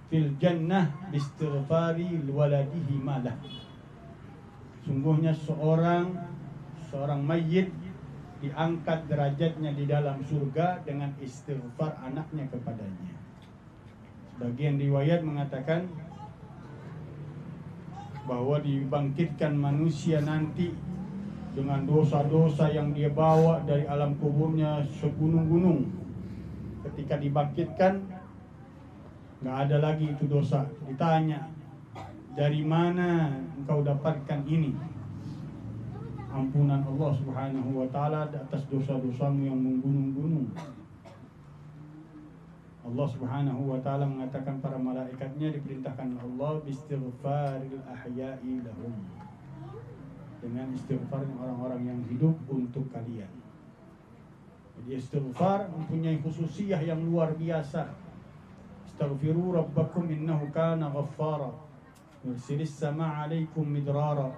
fil jannah biistighfari waladihi malah. Sungguhnya seorang mayit diangkat derajatnya di dalam surga dengan istighfar anaknya kepadanya. Sebagian riwayat mengatakan bahwa dibangkitkan manusia nanti dengan dosa-dosa yang dia bawa dari alam kuburnya segunung-gunung. Ketika dibangkitkan, nggak ada lagi itu dosa. Ditanya, dari mana engkau dapatkan ini? Ampunan Allah Subhanahu wa taala atas dosa-dosamu yang menggunung-gunung. Allah Subhanahu wa taala mengatakan para malaikatnya diperintahkan Allah bistighfaril ahya'i lahum, dengan istighfar orang-orang yang hidup untuk kalian. Jadi istighfar mempunyai khususiyah yang luar biasa. Astaghfiru rabbakum innahu kana ghaffara yursilis samaa'a 'alaikum midrara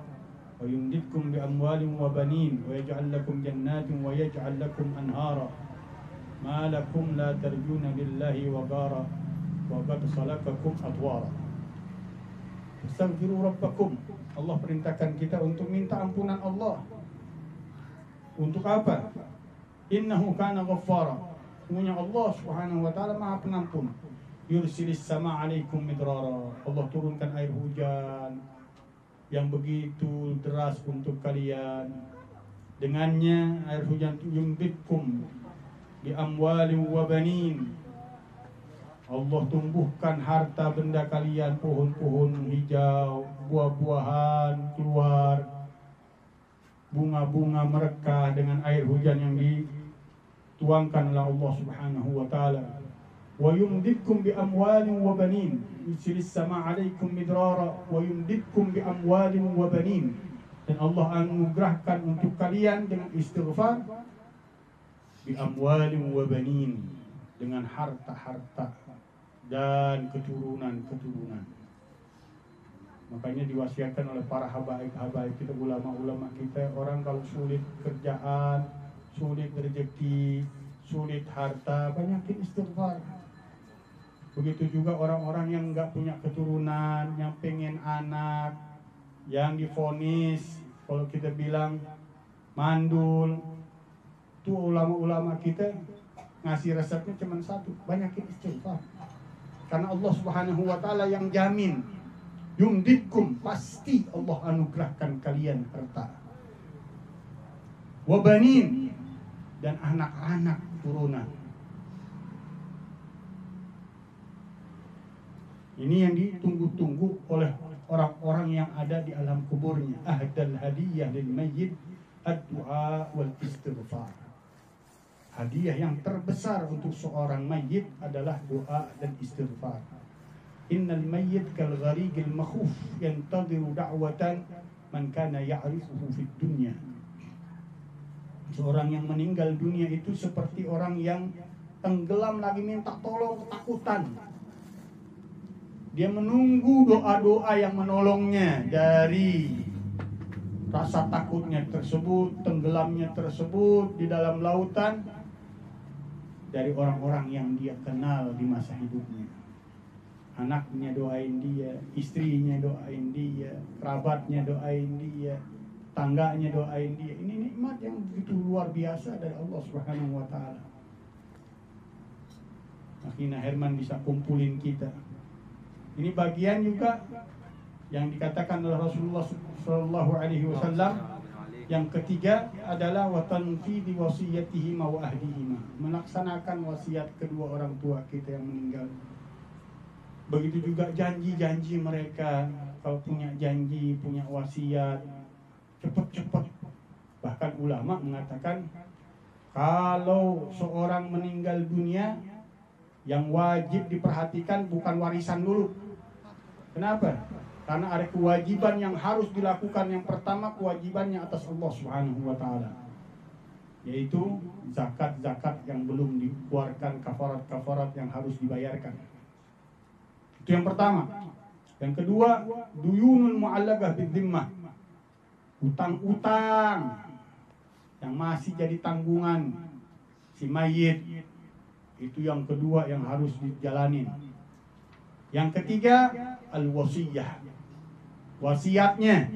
wa yumdidkum bi amwalin wa banin wa yaj'al lakum jannatin wa yaj'al lakum anhara ma lakum la tarjuna lillahi waqara wa qad khalaqakum atwara. Astaghfiru rabbakum. Allah perintahkan kita untuk minta ampunan Allah. Untuk apa? Innahu kana ghaffara. Sungguhnya Allah Subhanahu wa taala Maha Pengampun. Yursilis samaa'a 'alaikum midrara. Allah turunkan air hujan yang begitu deras untuk kalian. Dengannya air hujan itu yumdidkum bi amwalin wa banin. Allah tumbuhkan harta benda kalian, pohon-pohon hijau, buah-buahan keluar, bunga-bunga merekah dengan air hujan yang dituangkan oleh Allah Subhanahu wa taala. Wa yumdidkum bi amwalin wa banin. Yusilis samaa'a 'alaikum midrara wa yumdidkum bi amwalin wa banin. Dan Allah anugerahkan untuk kalian dengan istighfar bi amwalin wa banin, dengan harta-harta dan keturunan-keturunan. Makanya diwasiatkan oleh para habaib kita, ulama-ulama kita, orang kalau sulit kerjaan, sulit rezeki, sulit harta, banyakin istighfar. Begitu juga orang-orang yang nggak punya keturunan, yang pengen anak, yang divonis, kalau kita bilang mandul, itu ulama-ulama kita ngasih resepnya cuma satu, banyakin istighfar. Karena Allah Subhanahu wa Ta'ala yang jamin, yumditkum, pasti Allah anugerahkan kalian harta, wabanin, dan anak-anak turunan. Ini yang ditunggu-tunggu oleh orang-orang yang ada di alam kuburnya. Ahdal hadiyah lil mayyit ad-du'a wal istighfar. Hadiah yang terbesar untuk seorang mayit adalah doa dan istighfar. Innal mayyit kal gharigil makhuf yantadhiru da'watan man kana ya'rifuhu fid dunya. Seorang yang meninggal dunia itu seperti orang yang tenggelam lagi minta tolong, ketakutan. Dia menunggu doa-doa yang menolongnya dari rasa takutnya tersebut, tenggelamnya tersebut di dalam lautan, dari orang-orang yang dia kenal di masa hidupnya. Anaknya doain dia, istrinya doain dia, kerabatnya doain dia, tangganya doain dia. Ini nikmat yang begitu luar biasa dari Allah Subhanahu wa Ta'ala. Akhirnya Herman bisa kumpulin kita. Ini bagian juga yang dikatakan oleh Rasulullah Sallallahu Alaihi Wasallam. Yang ketiga adalah watanfidhi wasiyatihi wa ahdihima, melaksanakan wasiat kedua orang tua kita yang meninggal. Begitu juga janji-janji mereka, kalau punya janji, punya wasiat, cepat-cepat. Bahkan ulama mengatakan kalau seorang meninggal dunia, yang wajib diperhatikan bukan warisan dulu. Kenapa? Karena ada kewajiban yang harus dilakukan. Yang pertama, kewajibannya atas Allah Subhanahu wa Ta'ala, yaitu zakat-zakat yang belum dikeluarkan, kafarat-kafarat yang harus dibayarkan. Itu yang pertama. Yang kedua, duyunul mu'allaqah bidzimmah, utang-utang yang masih jadi tanggungan si mayit. Itu yang kedua yang harus dijalanin. Yang ketiga, al-wasiyah, wasiatnya.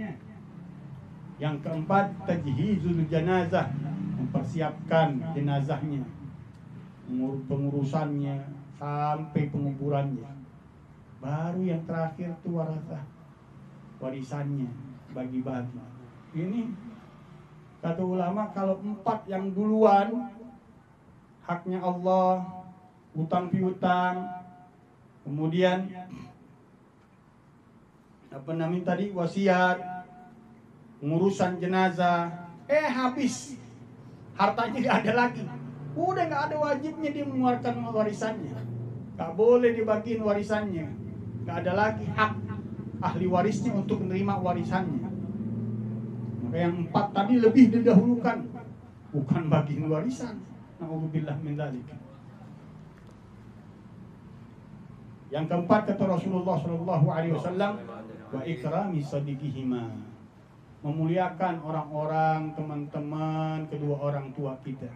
Yang keempat, tajhizul janazah, mempersiapkan jenazahnya, pengurusannya sampai penguburannya. Baru yang terakhir itu warasah, warisannya, bagi-bagi. Ini kata ulama, kalau 4 yang duluan, haknya Allah, utang piutang, kemudian apa namanya tadi, wasiat, pengurusan jenazah, habis, hartanya gak ada lagi, udah gak ada wajibnya dia mengeluarkan warisannya, gak boleh dibagiin warisannya, gak ada lagi hak ahli warisnya untuk menerima warisannya. Maka yang 4 tadi lebih didahulukan, bukan bagiin warisan. Na'udzubillah min dzalik. Yang keempat kata Rasulullah sallallahu alaihi wasallam, wa ikrami sadiqihima, memuliakan orang-orang, teman-teman kedua orang tua kita.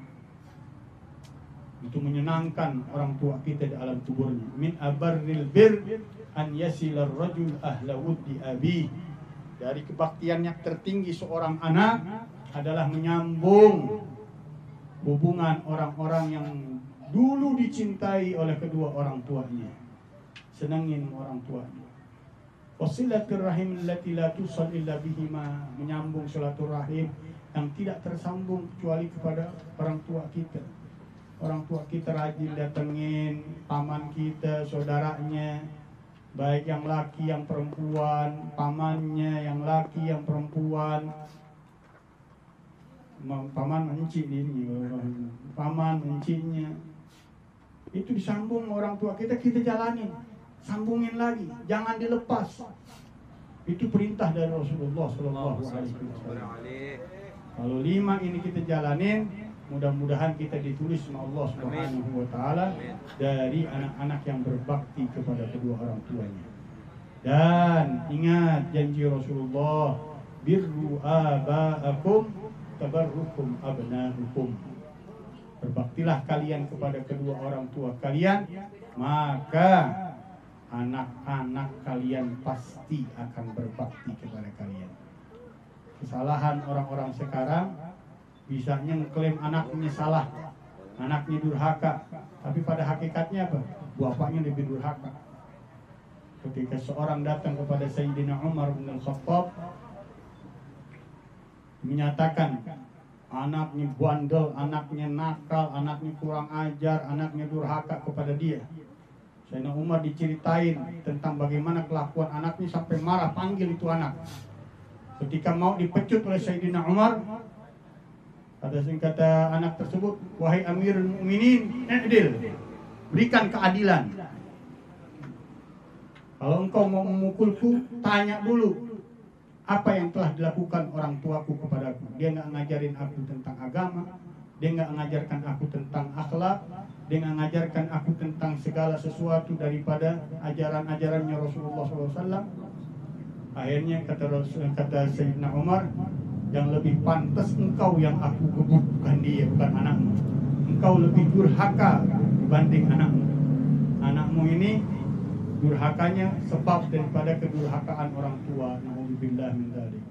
Itu menyenangkan orang tua kita di alam kuburnya. Min abarril bir an yasilar rajul ahla wuddi abi. Dari kebaktian yang tertinggi seorang anak adalah menyambung hubungan orang-orang yang dulu dicintai oleh kedua orang tuanya. Senangin orang tuanya. Wasilaturrahim allati la tusal illa bihima, menyambung silaturahim yang tidak tersambung kecuali kepada orang tua kita. Orang tua kita rajin datengin paman kita, saudaranya, baik yang laki yang perempuan, pamannya yang laki yang perempuan, paman encik ini, paman enciknya, itu disambung orang tua kita, kita jalanin, sambungin lagi, jangan dilepas. Itu perintah dari Rasulullah Sallallahu Alaihi Wasallam. Kalau 5 ini kita jalanin, mudah-mudahan kita ditulis sama Allah Subhanahu wa Ta'ala dari anak-anak yang berbakti kepada kedua orang tuanya. Dan ingat janji Rasulullah, birru aba'akum tabarrukum abna'ukum. Berbaktilah kalian kepada kedua orang tua kalian, maka anak-anak kalian pasti akan berbakti kepada kalian. Kesalahan orang-orang sekarang, bisanya ngeklaim anaknya salah, anaknya durhaka, tapi pada hakikatnya apa? Bapaknya lebih durhaka. Ketika seorang datang kepada Sayyidina Umar bin Al-Khattab menyatakan anaknya bandel, anaknya nakal, anaknya kurang ajar, anaknya durhaka kepada dia. Sayyidina Umar diceritain tentang bagaimana kelakuan anaknya sampai marah, panggil itu anak. Ketika mau dipecut oleh Sayyidina Umar, kata anak tersebut, wahai Amirul Mukminin, adil, berikan keadilan. Kalau engkau mau memukulku, tanya dulu apa yang telah dilakukan orang tuaku kepadaku. Dia nggak ngajarin aku tentang agama, dia nggak ngajarkan aku tentang akhlak, dia nggak ngajarkan aku tentang segala sesuatu daripada ajaran-ajarannya Rasulullah SAW. Akhirnya kata Sayyidina Umar, yang lebih pantas engkau yang aku gebuk, bukan dia, bukan anakmu. Engkau lebih durhaka dibanding anakmu. Anakmu ini durhakanya sebab daripada kedurhakaan orang tua. Na'udzubillah min dzalik.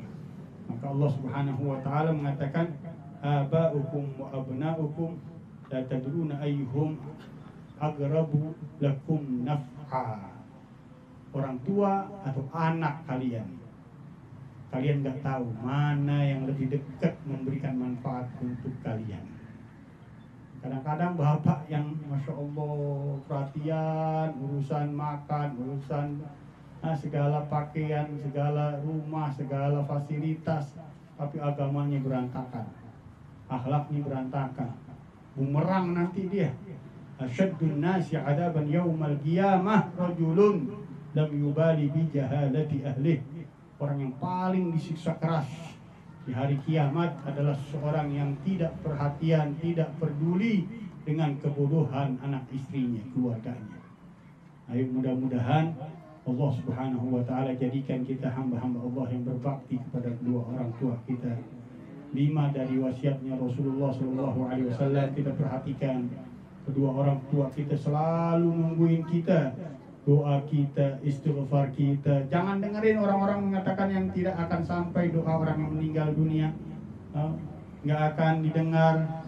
Maka Allah Subhanahu wa taala mengatakan, aba'ukum wa abna'ukum la tadruna ayyuhum aqrabu lakum naf'a. Orang tua atau anak kalian, kalian nggak tahu mana yang lebih dekat memberikan manfaat untuk kalian. Kadang-kadang bapak yang Masya Allah perhatian, urusan makan, urusan segala pakaian, segala rumah, segala fasilitas, tapi agamanya berantakan, akhlaknya berantakan. Bumerang nanti dia. Asyaddun nasi adaban yaumal qiyamah rajulun lam yubali bi jahalati ahlih. Orang yang paling disiksa keras di hari kiamat adalah seorang yang tidak perhatian, tidak peduli dengan kebodohan anak istrinya, keluarganya. Ayo mudah-mudahan Allah Subhanahu wa taala jadikan kita hamba-hamba Allah yang berbakti kepada kedua orang tua kita. 5 dari wasiatnya Rasulullah SAW kita perhatikan. Kedua orang tua kita selalu nungguin kita, doa kita, istighfar kita. Jangan dengerin orang-orang mengatakan yang tidak akan sampai doa orang yang meninggal dunia, nggak akan didengar,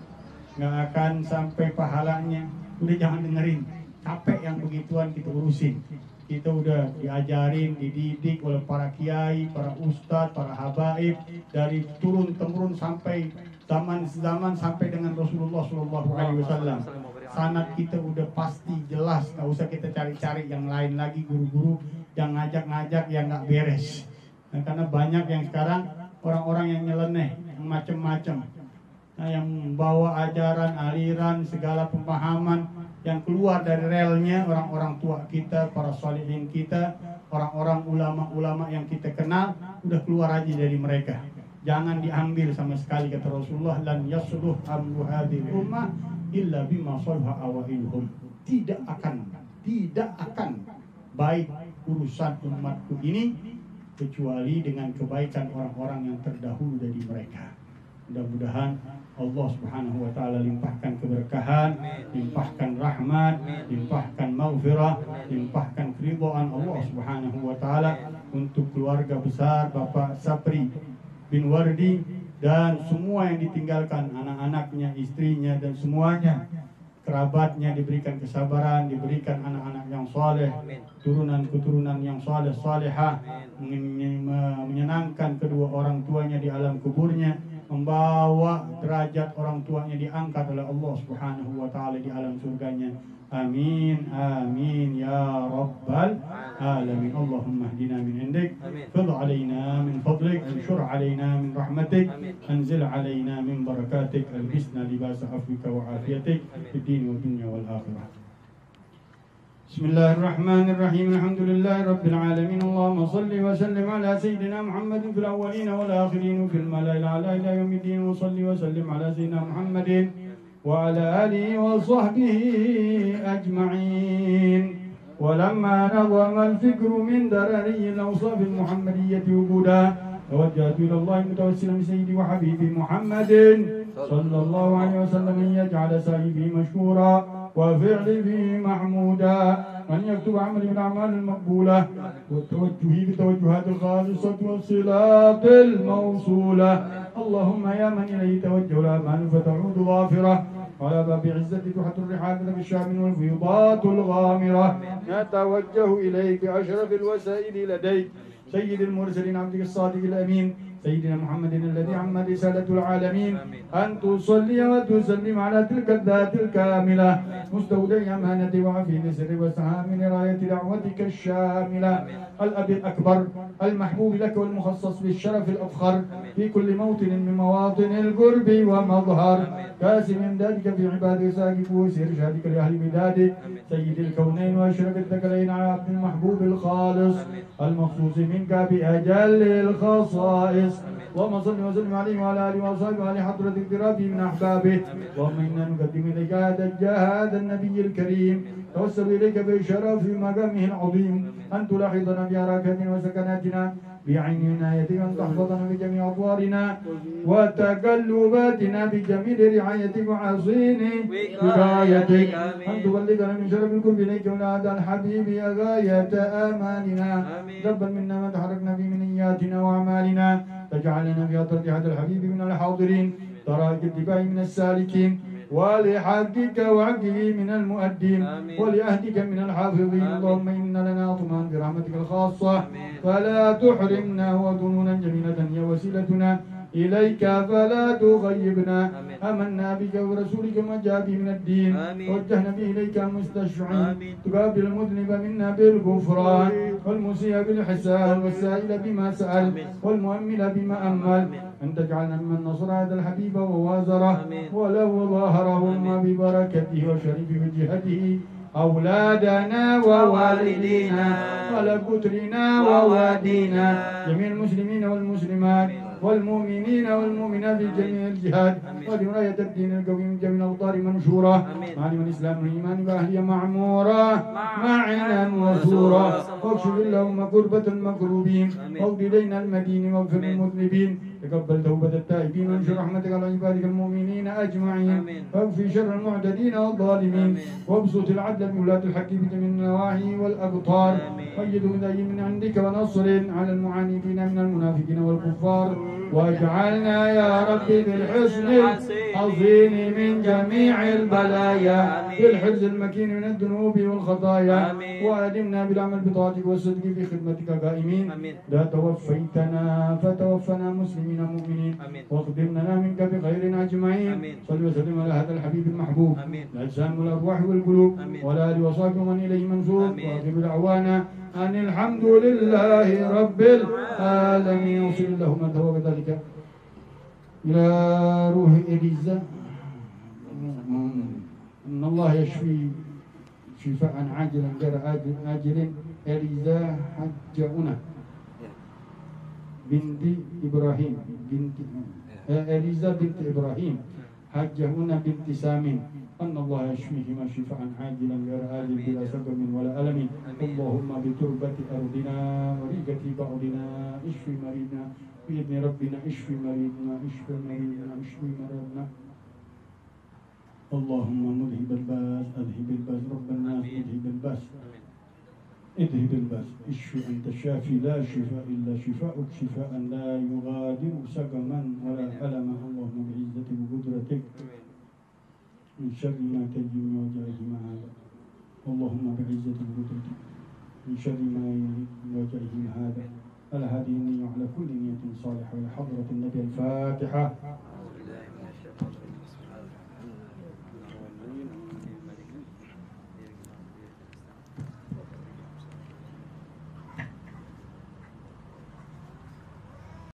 nggak akan sampai pahalanya. Udah jangan dengerin. Capek yang begituan kita urusin. Kita udah diajarin, dididik oleh para kiai, para ustadz, para habaib, dari turun temurun sampai zaman sampai dengan Rasulullah SAW. Sanad kita udah pasti jelas, nggak usah kita cari-cari yang lain lagi, guru-guru yang ngajak-ngajak yang nggak beres. Nah, karena banyak yang sekarang orang-orang yang nyeleneh, yang macam-macam, yang membawa ajaran, aliran, segala pemahaman yang keluar dari relnya orang-orang tua kita, para sholihin kita, orang-orang ulama-ulama yang kita kenal, udah keluar aja dari mereka. Jangan diambil sama sekali, kata Rasulullah, lan yasluh amru hadhihi ummah illa bima salaha awailuhum. Tidak akan baik urusan umatku ini kecuali dengan kebaikan orang-orang yang terdahulu dari mereka. Mudah-mudahan Allah Subhanahu wa taala limpahkan keberkahan, limpahkan rahmat, limpahkan maghfirah, limpahkan keridhaan Allah Subhanahu wa taala untuk keluarga besar Bapak Sapri bin Wardi dan semua yang ditinggalkan, anak-anaknya, istrinya dan semuanya, kerabatnya, diberikan kesabaran, diberikan anak-anak yang saleh, turunan-keturunan yang saleh salehah, menyenangkan kedua orang tuanya di alam kuburnya, membawa derajat orang tuanya diangkat oleh Allah Subhanahu wa taala di alam surganya. Amin amin ya rabbal alamin. Allahumma hdina min indik, fidh alaina min fadlik, anshur alaina min rahmatik, anzil alaina min barakatik, albisna libasa afwika wa afiyatik fid din wa dunya wal akhirah. Bismillahirrahmanirrahim. Alhamdulillahi rabbil alamin. Allahumma salli wa sallim ala sayyidina Muhammadin fil awwalin wal akhirin fil mala'il a'la ila yaumiddin. Wa salli wa sallim ala sayyidina Muhammadin wa ala alihi wa sahbihi ajma'in. ولما نظم الفكر من درري الأوصاف المحمدية وجودا توجهت إلى الله متوسلا بسيدي وحبيبي محمد صلى الله عليه وسلم أن يجعل سعي فيه مشكورا وفعلي فيه محمودا وأن يكتب عملي من الأعمال المقبولة وتوجهي بالتوجهات الخالصة والصلات الموصولة اللهم يا من إليه توجه الأعمال فتعود ظافرة وعلى باب عزة تحت الرحال في الشام والفيضات الغامرة نتوجه إليك بأشرف الوسائل لديك سيد المرسلين عبدك الصادق الأمين سيدنا محمد الذي عم رسالة العالمين أن تصلي وتسلم على تلك الذات الكاملة مستودع أمانة وعفيف سر وسهام لراية دعوتك الشاملة الأب الأكبر المحبوب لك والمخصص بالشرف الأفخر في كل موطن من مواطن القرب ومظهر كاسم إمدادك في عبادك ساقف وسير شهادك لأهل بدادك سيد الكونين وأشرف الثقلين على عبد المحبوب الخالص المخصوص منك بأجل الخصائص اللهم صل وسلم عليه وعلى اله واصحابه وعلى حضره اقترابه من احبابه اللهم انا نقدم اليك هذا النبي الكريم توسل اليك بشرف مقامه العظيم ان تلاحظنا بحركاتنا وسكناتنا بعين عنايتك وان تحفظنا بجميع اطوارنا وتقلباتنا بجميل رعايتك وعصين وقايتك ان تبلغنا من شرف القرب اليك ولهذا الحبيب يا غايه اماننا ربا منا ما تحركنا به من نياتنا واعمالنا تجعلنا في أطرد هذا الحبيب من الحاضرين تراك الدفاع من السالكين ولحقك وعقه من المؤدين ولأهدك من الحافظين اللهم إن لنا طمعا برحمتك الخاصة فلا تحرمنا وظنونا جميلة هي وسيلتنا إليك فلا تغيبنا آمنا بك ورسولك ما جاء به من الدين وجهنا به إليك مستشعين تقابل المذنب منا بالغفران والمسيء بالحسان والسائل بما سأل والمؤمل بما أمل أن تجعلنا ممن نصر هذا الحبيب ووازره ولو ظاهرهم ببركته وشريف وجهته أولادنا ووالدينا ولكترنا ووادينا جميع المسلمين والمسلمات والمؤمنين والمؤمنات في جميع الجهاد ولولاية الدين القوي من جميع الأوطار منشورة معلم الإسلام والإيمان وأهلية معمورة معنا وسورة واكشف اللهم كربة المكروبين واغفر إلينا المدين واغفر للمذنبين تقبل توبة التائبين وانشر رحمتك على عبادك المؤمنين أجمعين واغفر شر المعتدين والظالمين وابسط العدل بولاة الحق في جميع النواحي والأقطار وأيدهم دائما من عندك ونصر على المعاندين من المنافقين والكفار واجعلنا يا ربي بالحسن العظيم من جميع البلايا بالحرز المكين من الذنوب والخطايا وأدمنا بالعمل بطاعتك والصدق في خدمتك قائمين لا توفيتنا فتوفنا مسلمين مؤمنين واخدمنا منك بخير أجمعين صل وسلم على هذا الحبيب المحبوب الأجسام والأرواح والقلوب ولا آله وصحبه من إليه منسوب وآخر دعوانا أن الحمد لله رب العالمين وصل اللهم أنت وكذلك إلى روح إليزا إن الله يشفي شفاء عاجلا غير آجل إليزا حجؤنا بنت إبراهيم إليزا بنت إبراهيم حجؤنا بنت سامين أن الله يشفيهما شفاء عاجلا غير آجل بلا سقم ولا ألم اللهم بتربة أرضنا وريقة بعضنا اشفي مريضنا بإذن ربنا اشفي مريضنا اشفي مريضنا اشفي مرضنا اللهم مذهب الباس أذهب الباس رب الناس مذهب الباس اذهب الباس اشفي أنت الشافي لا شفاء إلا شفاءك شفاء لا يغادر سقما ولا ألما اللهم بعزة وقدرتك من شر ما تجي من وجههما هذا اللهم بعزة وقدرتك من شر ما من وجههما هذا على هذه النية وعلى كل نية صالحة إلى حضرة النبي الفاتحة